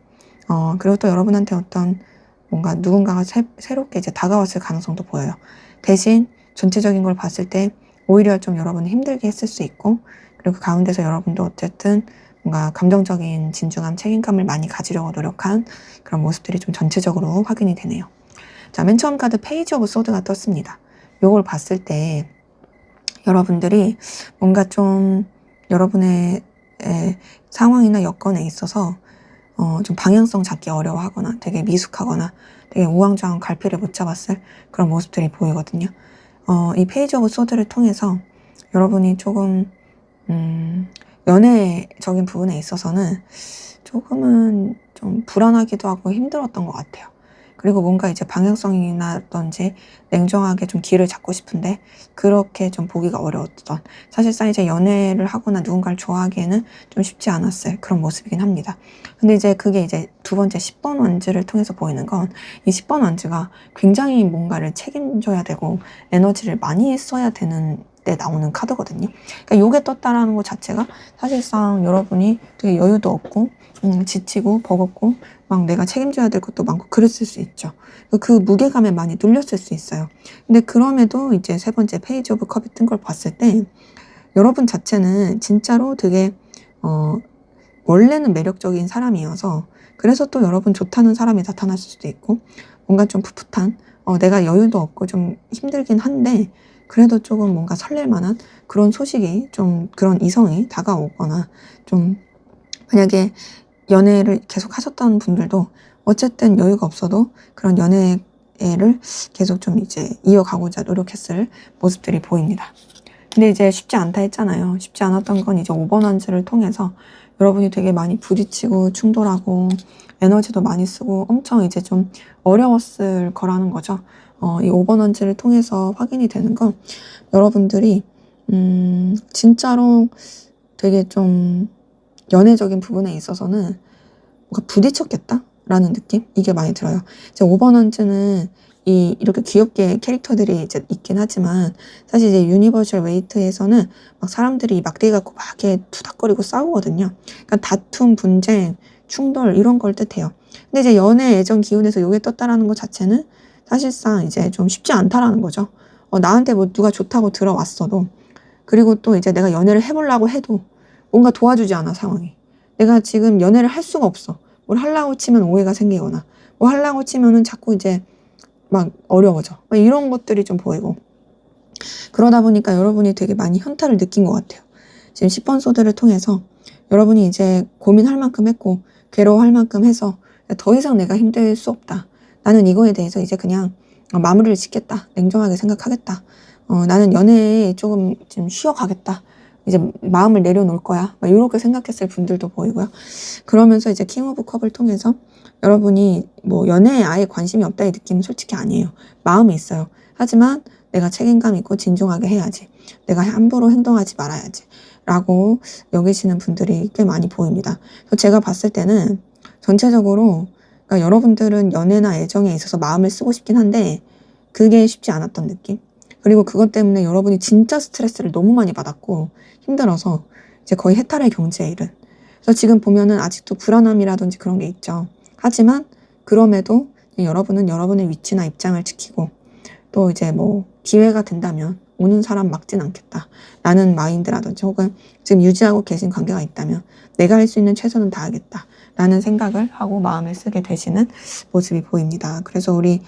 그리고 또 여러분한테 어떤 뭔가 누군가가 새롭게 이제 다가왔을 가능성도 보여요. 대신 전체적인 걸 봤을 때 오히려 좀 여러분을 힘들게 했을 수 있고, 그리고 그 가운데서 여러분도 어쨌든 뭔가 감정적인 진중함, 책임감을 많이 가지려고 노력한 그런 모습들이 좀 전체적으로 확인이 되네요. 자, 맨 처음 카드 페이지 오브 소드가 떴습니다. 요걸 봤을 때 여러분들이 뭔가 좀 여러분의 상황이나 여건에 있어서 좀 방향성 잡기 어려워하거나 되게 미숙하거나 되게 우왕좌왕 갈피를 못 잡았을 그런 모습들이 보이거든요. 이 페이지 오브 소드를 통해서 여러분이 조금 연애적인 부분에 있어서는 조금은 좀 불안하기도 하고 힘들었던 것 같아요. 그리고 뭔가 이제 방향성이나든지 냉정하게 좀 길을 잡고 싶은데 그렇게 좀 보기가 어려웠던, 사실상 이제 연애를 하거나 누군가를 좋아하기에는 좀 쉽지 않았을 그런 모습이긴 합니다. 근데 이제 그게 이제 두 번째 10번 원즈를 통해서 보이는 건 이 10번 원즈가 굉장히 뭔가를 책임져야 되고 에너지를 많이 써야 되는 때 나오는 카드거든요. 그러니까 요게 떴다라는 것 자체가 사실상 여러분이 되게 여유도 없고 지치고 버겁고 막 내가 책임져야 될 것도 많고 그랬을 수 있죠. 그 무게감에 많이 눌렸을 수 있어요. 근데 그럼에도 이제 세 번째 페이지 오브 컵이 뜬 걸 봤을 때 여러분 자체는 진짜로 되게 원래는 매력적인 사람이어서, 그래서 또 여러분 좋다는 사람이 나타났을 수도 있고, 뭔가 좀 풋풋한 내가 여유도 없고 좀 힘들긴 한데 그래도 조금 뭔가 설렐 만한 그런 소식이, 좀 그런 이성이 다가오거나, 좀 만약에 연애를 계속 하셨던 분들도 어쨌든 여유가 없어도 그런 연애를 계속 좀 이제 이어가고자 노력했을 모습들이 보입니다. 근데 이제 쉽지 않다 했잖아요. 쉽지 않았던 건 이제 5번 원즈를 통해서 여러분이 되게 많이 부딪히고 충돌하고 에너지도 많이 쓰고 엄청 이제 좀 어려웠을 거라는 거죠. 이 5번 원즈를 통해서 확인이 되는 건 여러분들이 진짜로 되게 좀 연애적인 부분에 있어서는 뭔가 부딪혔겠다라는 느낌? 이게 많이 들어요. 이제 5번 원즈는 이렇게 귀엽게 캐릭터들이 이제 있긴 하지만, 사실 이제 유니버셜 웨이트에서는 막 사람들이 막대기 갖고 막 이렇게 투닥거리고 싸우거든요. 그러니까 다툼, 분쟁, 충돌 이런 걸 뜻해요. 근데 이제 연애 애정 기운에서 요게 떴다라는 것 자체는 사실상 이제 좀 쉽지 않다라는 거죠. 나한테 뭐 누가 좋다고 들어왔어도, 그리고 또 이제 내가 연애를 해보려고 해도 뭔가 도와주지 않아, 상황이. 내가 지금 연애를 할 수가 없어. 뭘 하려고 치면 오해가 생기거나, 뭐 하려고 치면은 자꾸 이제 막 어려워져. 이런 것들이 좀 보이고. 그러다 보니까 여러분이 되게 많이 현타를 느낀 것 같아요. 지금 10번 소드를 통해서 여러분이 이제 고민할 만큼 했고 괴로워할 만큼 해서 더 이상 내가 힘들 수 없다. 나는 이거에 대해서 이제 그냥 마무리를 짓겠다. 냉정하게 생각하겠다. 나는 연애에 조금 좀 쉬어가겠다. 이제 마음을 내려놓을 거야. 이렇게 생각했을 분들도 보이고요. 그러면서 이제 킹 오브 컵을 통해서 여러분이 뭐 연애에 아예 관심이 없다의 느낌은 솔직히 아니에요. 마음이 있어요. 하지만 내가 책임감 있고 진중하게 해야지. 내가 함부로 행동하지 말아야지. 라고 여기시는 분들이 꽤 많이 보입니다. 그래서 제가 봤을 때는 전체적으로, 그러니까 여러분들은 연애나 애정에 있어서 마음을 쓰고 싶긴 한데 그게 쉽지 않았던 느낌. 그리고 그것 때문에 여러분이 진짜 스트레스를 너무 많이 받았고 힘들어서 이제 거의 해탈의 경지에 이른. 그래서 지금 보면은 아직도 불안함이라든지 그런 게 있죠. 하지만 그럼에도 여러분은 여러분의 위치나 입장을 지키고 또 이제 뭐 기회가 된다면 오는 사람 막진 않겠다 라는 마인드라든지 혹은 지금 유지하고 계신 관계가 있다면 내가 할 수 있는 최선은 다하겠다 라는 생각을 하고 마음을 쓰게 되시는 모습이 보입니다. 그래서 우리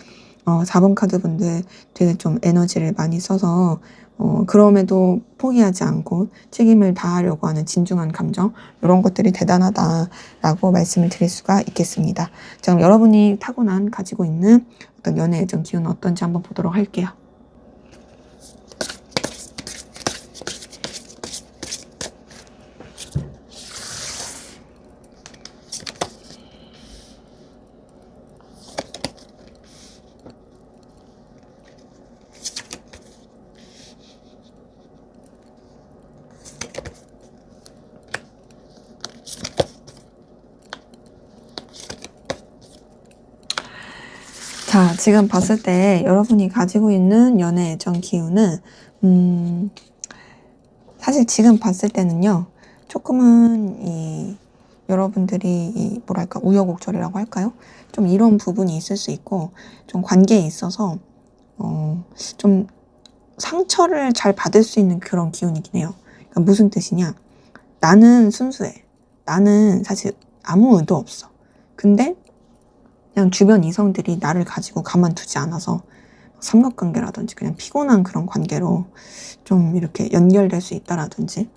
4번 카드 분들 되게 좀 에너지를 많이 써서 그럼에도 포기하지 않고 책임을 다하려고 하는 진중한 감정, 이런 것들이 대단하다라고 말씀을 드릴 수가 있겠습니다. 자, 그럼 여러분이 타고난 가지고 있는 어떤 연애 애정 기운은 어떤지 한번 보도록 할게요. 자, 지금 봤을 때 여러분이 가지고 있는 연애 애정 기운은 사실 지금 봤을 때는요, 조금은 여러분들이 뭐랄까 우여곡절이라고 할까요? 좀 이런 부분이 있을 수 있고, 좀 관계에 있어서 좀 상처를 잘 받을 수 있는 그런 기운이긴 해요. 그러니까 무슨 뜻이냐? 나는 순수해. 나는 사실 아무 의도 없어. 근데 그냥 주변 이성들이 나를 가지고 가만두지 않아서 삼각관계라든지 그냥 피곤한 그런 관계로 좀 이렇게 연결될 수 있다라든지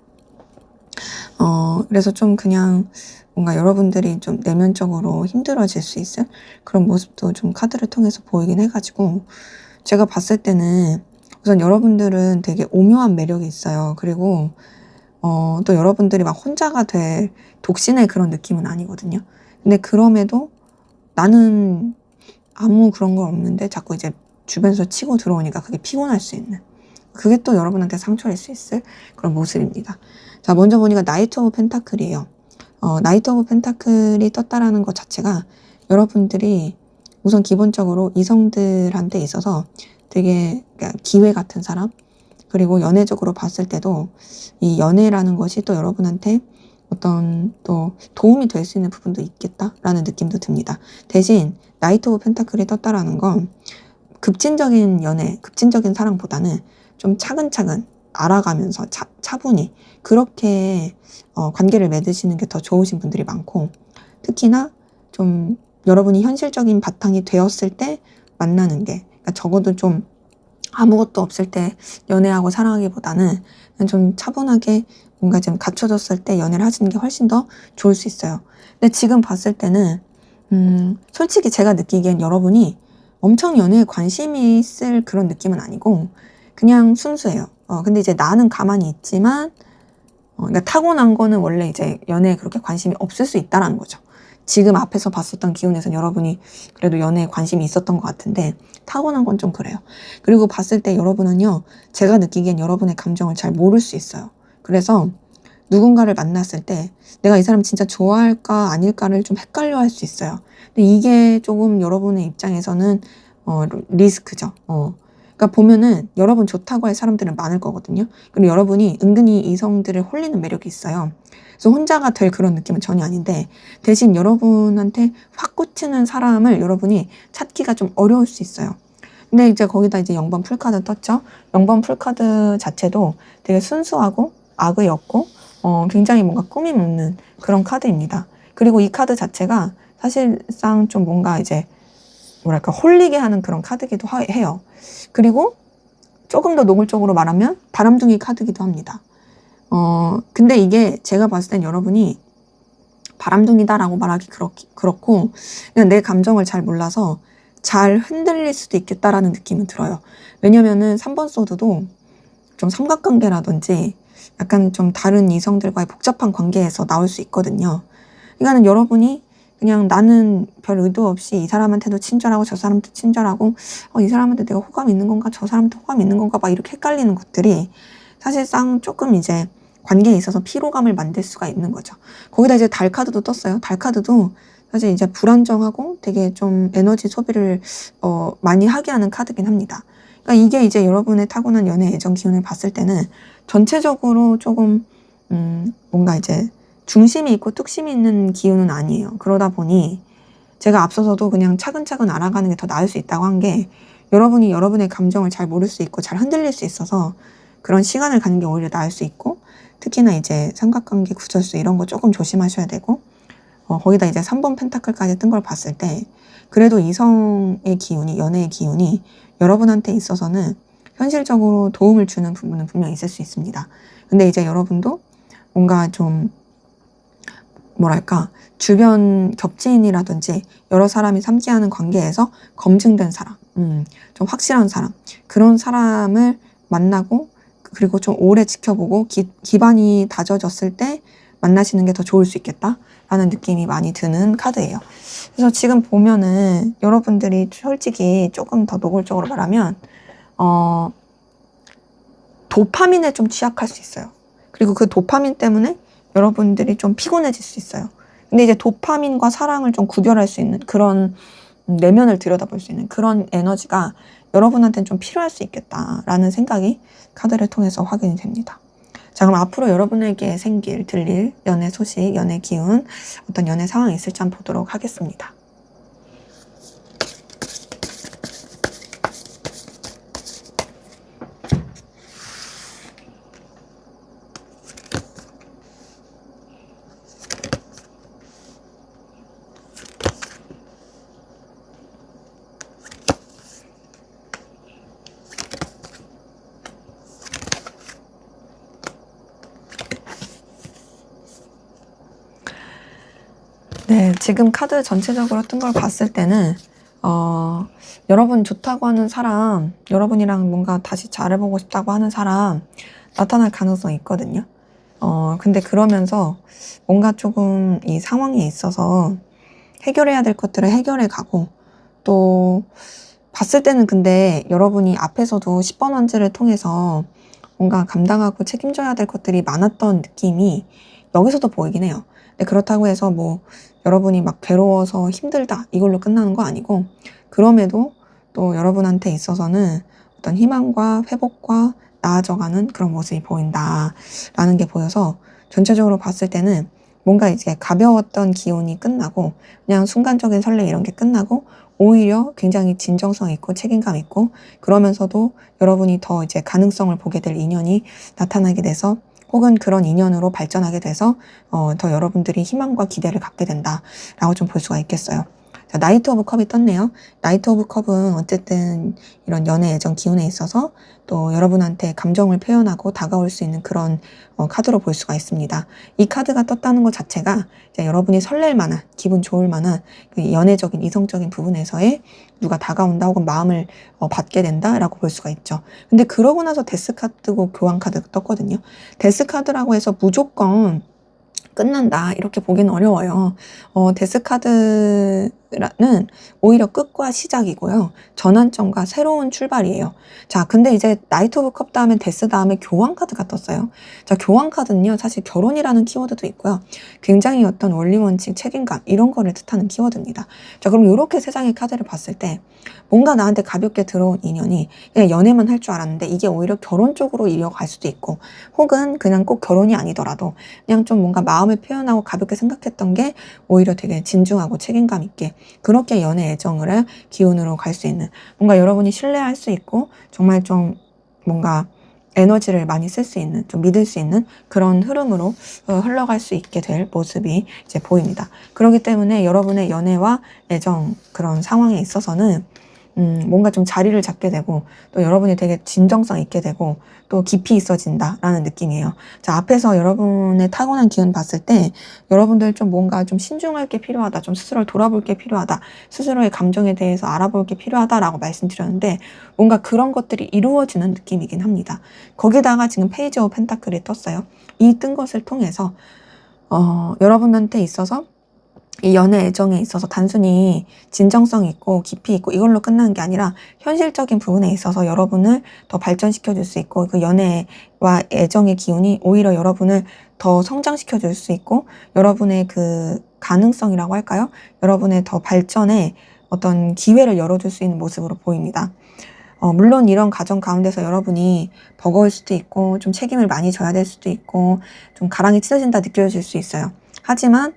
그래서 좀 그냥 뭔가 여러분들이 좀 내면적으로 힘들어질 수 있을 그런 모습도 좀 카드를 통해서 보이긴 해가지고 제가 봤을 때는 우선 여러분들은 되게 오묘한 매력이 있어요. 그리고 또 여러분들이 막 혼자가 될 독신의 그런 느낌은 아니거든요. 근데 그럼에도 나는 아무 그런 건 없는데 자꾸 이제 주변에서 치고 들어오니까 그게 피곤할 수 있는, 그게 또 여러분한테 상처일 수 있을 그런 모습입니다. 자, 먼저 보니까 나이트 오브 펜타클이에요. 나이트 오브 펜타클이 떴다라는 것 자체가 여러분들이 우선 기본적으로 이성들한테 있어서 되게 기회 같은 사람, 그리고 연애적으로 봤을 때도 이 연애라는 것이 또 여러분한테 어떤 또 도움이 될 수 있는 부분도 있겠다라는 느낌도 듭니다. 대신 나이트 오브 펜타클이 떴다라는 건 급진적인 연애, 급진적인 사랑보다는 좀 차근차근 알아가면서 차분히 그렇게 관계를 맺으시는 게 더 좋으신 분들이 많고, 특히나 좀 여러분이 현실적인 바탕이 되었을 때 만나는 게, 그러니까 적어도 좀 아무것도 없을 때 연애하고 사랑하기보다는 좀 차분하게 뭔가 좀 갖춰졌을 때 연애를 하시는 게 훨씬 더 좋을 수 있어요. 근데 지금 봤을 때는 솔직히 제가 느끼기엔 여러분이 엄청 연애에 관심이 있을 그런 느낌은 아니고 그냥 순수해요. 근데 이제 나는 가만히 있지만 그러니까 타고난 거는 원래 이제 연애에 그렇게 관심이 없을 수 있다라는 거죠. 지금 앞에서 봤었던 기운에서는 여러분이 그래도 연애에 관심이 있었던 것 같은데 타고난 건 좀 그래요. 그리고 봤을 때 여러분은요, 제가 느끼기엔 여러분의 감정을 잘 모를 수 있어요. 그래서 누군가를 만났을 때 내가 이 사람 진짜 좋아할까 아닐까를 좀 헷갈려 할 수 있어요. 근데 이게 조금 여러분의 입장에서는 리스크죠. 그러니까 보면은 여러분 좋다고 할 사람들은 많을 거거든요. 그리고 여러분이 은근히 이성들을 홀리는 매력이 있어요. 그래서 혼자가 될 그런 느낌은 전혀 아닌데, 대신 여러분한테 확 꽂히는 사람을 여러분이 찾기가 좀 어려울 수 있어요. 근데 이제 거기다 이제 0번 풀카드 떴죠. 0번 풀카드 자체도 되게 순수하고 악의 없고 굉장히 뭔가 꾸밈 없는 그런 카드입니다. 그리고 이 카드 자체가 사실상 좀 뭔가 이제 뭐랄까 홀리게 하는 그런 카드기도 해요. 그리고 조금 더 노골적으로 말하면 바람둥이 카드기도 합니다. 근데 이게 제가 봤을 땐 여러분이 바람둥이다라고 말하기 그렇고 그냥 내 감정을 잘 몰라서 잘 흔들릴 수도 있겠다라는 느낌은 들어요. 왜냐면은 3번 소드도 좀 삼각관계라든지 약간 좀 다른 이성들과의 복잡한 관계에서 나올 수 있거든요. 그러니까는 여러분이 그냥 나는 별 의도 없이 이 사람한테도 친절하고 저 사람한테도 친절하고 이 사람한테 내가 호감 있는 건가 저 사람한테 호감 있는 건가 막 이렇게 헷갈리는 것들이 사실상 조금 이제 관계에 있어서 피로감을 만들 수가 있는 거죠. 거기다 이제 달 카드도 떴어요. 달 카드도 사실 이제 불안정하고 되게 좀 에너지 소비를 많이 하게 하는 카드긴 합니다. 그러니까 이게 이제 여러분의 타고난 연애 애정 기운을 봤을 때는 전체적으로 조금 뭔가 이제 중심이 있고 뚝심이 있는 기운은 아니에요. 그러다 보니 제가 앞서서도 그냥 차근차근 알아가는 게 더 나을 수 있다고 한 게, 여러분이 여러분의 감정을 잘 모를 수 있고 잘 흔들릴 수 있어서 그런 시간을 갖는 게 오히려 나을 수 있고, 특히나 이제 삼각관계 구설수 이런 거 조금 조심하셔야 되고, 거기다 이제 3번 펜타클까지 뜬 걸 봤을 때 그래도 이성의 기운이, 연애의 기운이 여러분한테 있어서는 현실적으로 도움을 주는 부분은 분명히 있을 수 있습니다. 근데 이제 여러분도 뭔가 좀 뭐랄까, 주변 겹지인이라든지 여러 사람이 삼지하는 관계에서 검증된 사람, 좀 확실한 사람, 그런 사람을 만나고 그리고 좀 오래 지켜보고 기반이 다져졌을 때 만나시는 게 더 좋을 수 있겠다라는 느낌이 많이 드는 카드예요. 그래서 지금 보면은 여러분들이 솔직히 조금 더 노골적으로 말하면 도파민에 좀 취약할 수 있어요. 그리고 그 도파민 때문에 여러분들이 좀 피곤해질 수 있어요. 근데 이제 도파민과 사랑을 좀 구별할 수 있는 그런 내면을 들여다볼 수 있는 그런 에너지가 여러분한테는 좀 필요할 수 있겠다라는 생각이 카드를 통해서 확인이 됩니다. 자, 그럼 앞으로 여러분에게 들릴 연애 소식, 연애 기운, 어떤 연애 상황이 있을지 한번 보도록 하겠습니다. 네, 지금 카드 전체적으로 뜬 걸 봤을 때는 여러분 좋다고 하는 사람, 여러분이랑 뭔가 다시 잘해보고 싶다고 하는 사람 나타날 가능성이 있거든요. 근데 그러면서 뭔가 조금 이 상황에 있어서 해결해야 될 것들을 해결해 가고, 또 봤을 때는 근데 여러분이 앞에서도 10번 원지를 통해서 뭔가 감당하고 책임져야 될 것들이 많았던 느낌이 여기서도 보이긴 해요. 근데 그렇다고 해서 뭐 여러분이 막 괴로워서 힘들다 이걸로 끝나는 거 아니고, 그럼에도 또 여러분한테 있어서는 어떤 희망과 회복과 나아져가는 그런 모습이 보인다라는 게 보여서, 전체적으로 봤을 때는 뭔가 이제 가벼웠던 기운이 끝나고 그냥 순간적인 설레 이런 게 끝나고 오히려 굉장히 진정성 있고 책임감 있고, 그러면서도 여러분이 더 이제 가능성을 보게 될 인연이 나타나게 돼서, 혹은 그런 인연으로 발전하게 돼서 더 여러분들이 희망과 기대를 갖게 된다라고 좀 볼 수가 있겠어요. 자, 나이트 오브 컵이 떴네요. 나이트 오브 컵은 어쨌든 이런 연애 애정 기운에 있어서 또 여러분한테 감정을 표현하고 다가올 수 있는 그런 카드로 볼 수가 있습니다. 이 카드가 떴다는 것 자체가 이제 여러분이 설렐 만한, 기분 좋을 만한 그 연애적인, 이성적인 부분에서의 누가 다가온다 혹은 마음을 받게 된다라고 볼 수가 있죠. 근데 그러고 나서 데스 카드고 교환 카드가 떴거든요. 데스 카드라고 해서 무조건 끝난다 이렇게 보기는 어려워요. 데스카드는 오히려 끝과 시작이고요. 전환점과 새로운 출발이에요. 자, 근데 이제 나이트 오브 컵 다음에 데스 다음에 교환 카드가 떴어요. 자, 교환 카드는요, 사실 결혼이라는 키워드도 있고요. 굉장히 어떤 원리 원칙, 책임감 이런 거를 뜻하는 키워드입니다. 자, 그럼 이렇게 세상의 카드를 봤을 때 뭔가 나한테 가볍게 들어온 인연이 그냥 연애만 할 줄 알았는데 이게 오히려 결혼 쪽으로 이어갈 수도 있고, 혹은 그냥 꼭 결혼이 아니더라도 그냥 좀 뭔가 마음을 표현하고 가볍게 생각했던 게 오히려 되게 진중하고 책임감 있게 그렇게 연애 애정을 기운으로 갈 수 있는, 뭔가 여러분이 신뢰할 수 있고 정말 좀 뭔가 에너지를 많이 쓸 수 있는, 좀 믿을 수 있는 그런 흐름으로 흘러갈 수 있게 될 모습이 이제 보입니다. 그렇기 때문에 여러분의 연애와 애정 그런 상황에 있어서는 뭔가 좀 자리를 잡게 되고, 또 여러분이 되게 진정성 있게 되고, 또 깊이 있어진다라는 느낌이에요. 자, 앞에서 여러분의 타고난 기운 봤을 때, 여러분들 좀 뭔가 좀 신중할 게 필요하다, 좀 스스로를 돌아볼 게 필요하다, 스스로의 감정에 대해서 알아볼 게 필요하다라고 말씀드렸는데, 뭔가 그런 것들이 이루어지는 느낌이긴 합니다. 거기다가 지금 페이지 오브 펜타클이 떴어요. 이 뜬 것을 통해서, 여러분한테 있어서 이 연애 애정에 있어서 단순히 진정성 있고 깊이 있고 이걸로 끝나는 게 아니라 현실적인 부분에 있어서 여러분을 더 발전시켜 줄 수 있고, 그 연애와 애정의 기운이 오히려 여러분을 더 성장시켜 줄 수 있고, 여러분의 그 가능성이라고 할까요? 여러분의 더 발전에 어떤 기회를 열어줄 수 있는 모습으로 보입니다. 물론 이런 과정 가운데서 여러분이 버거울 수도 있고 좀 책임을 많이 져야 될 수도 있고 좀 가랑이 찢어진다 느껴질 수 있어요. 하지만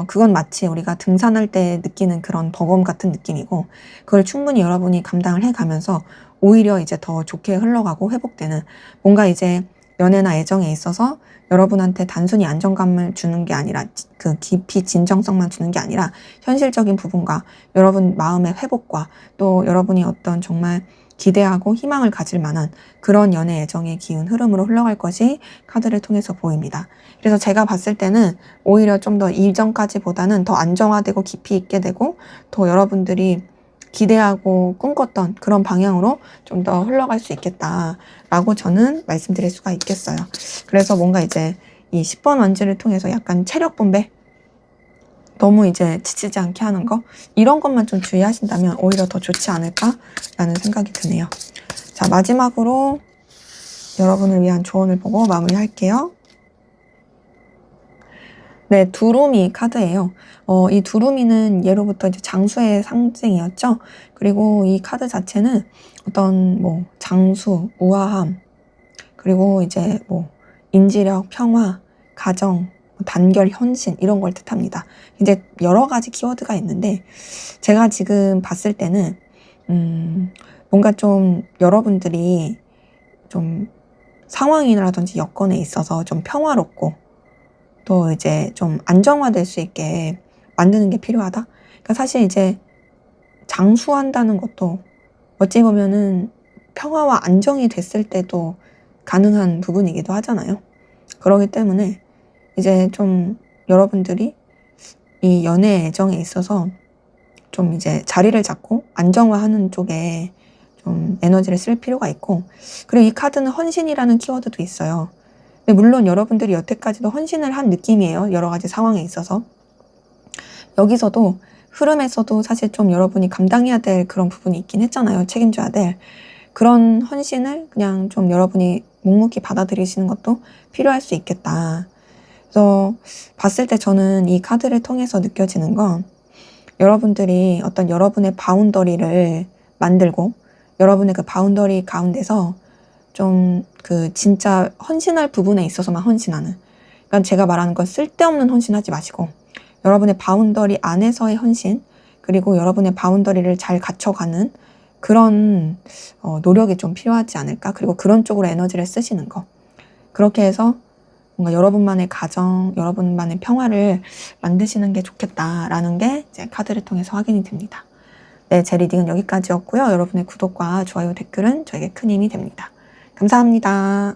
그건 마치 우리가 등산할 때 느끼는 그런 버거움 같은 느낌이고, 그걸 충분히 여러분이 감당을 해가면서 오히려 이제 더 좋게 흘러가고 회복되는, 뭔가 이제 연애나 애정에 있어서 여러분한테 단순히 안정감을 주는 게 아니라, 그 깊이 진정성만 주는 게 아니라 현실적인 부분과 여러분 마음의 회복과 또 여러분이 어떤 정말 기대하고 희망을 가질 만한 그런 연애 애정의 기운 흐름으로 흘러갈 것이 카드를 통해서 보입니다. 그래서 제가 봤을 때는 오히려 좀 더 이전까지보다는 더 안정화되고 깊이 있게 되고, 더 여러분들이 기대하고 꿈꿨던 그런 방향으로 좀 더 흘러갈 수 있겠다라고 저는 말씀드릴 수가 있겠어요. 그래서 뭔가 이제 이 10번 원지를 통해서 약간 체력 분배, 너무 이제 지치지 않게 하는 거, 이런 것만 좀 주의하신다면 오히려 더 좋지 않을까라는 생각이 드네요. 자, 마지막으로 여러분을 위한 조언을 보고 마무리할게요. 네, 두루미 카드예요. 이 두루미는 예로부터 이제 장수의 상징이었죠. 그리고 이 카드 자체는 어떤 뭐 장수, 우아함, 그리고 이제 뭐 인지력, 평화, 가정, 단결, 헌신, 이런 걸 뜻합니다. 이제 여러 가지 키워드가 있는데, 제가 지금 봤을 때는 뭔가 좀 여러분들이 좀 상황이라든지 여건에 있어서 좀 평화롭고 또 이제 좀 안정화될 수 있게 만드는 게 필요하다. 그러니까 사실 이제 장수한다는 것도 어찌 보면은 평화와 안정이 됐을 때도 가능한 부분이기도 하잖아요. 그렇기 때문에 이제 좀 여러분들이 이 연애 애정에 있어서 좀 이제 자리를 잡고 안정화하는 쪽에 좀 에너지를 쓸 필요가 있고, 그리고 이 카드는 헌신이라는 키워드도 있어요. 근데 물론 여러분들이 여태까지도 헌신을 한 느낌이에요. 여러 가지 상황에 있어서. 여기서도 흐름에서도 사실 좀 여러분이 감당해야 될 그런 부분이 있긴 했잖아요. 책임져야 될. 그런 헌신을 그냥 좀 여러분이 묵묵히 받아들이시는 것도 필요할 수 있겠다. 그래서 봤을 때 저는 이 카드를 통해서 느껴지는 건, 여러분들이 어떤 여러분의 바운더리를 만들고 여러분의 그 바운더리 가운데서 좀 그 진짜 헌신할 부분에 있어서만 헌신하는, 그러니까 제가 말하는 건 쓸데없는 헌신하지 마시고 여러분의 바운더리 안에서의 헌신, 그리고 여러분의 바운더리를 잘 갖춰가는 그런 노력이 좀 필요하지 않을까. 그리고 그런 쪽으로 에너지를 쓰시는 거, 그렇게 해서 뭔가 여러분만의 가정, 여러분만의 평화를 만드시는 게 좋겠다라는 게 이제 카드를 통해서 확인이 됩니다. 네, 제 리딩은 여기까지였고요. 여러분의 구독과 좋아요, 댓글은 저에게 큰 힘이 됩니다. 감사합니다.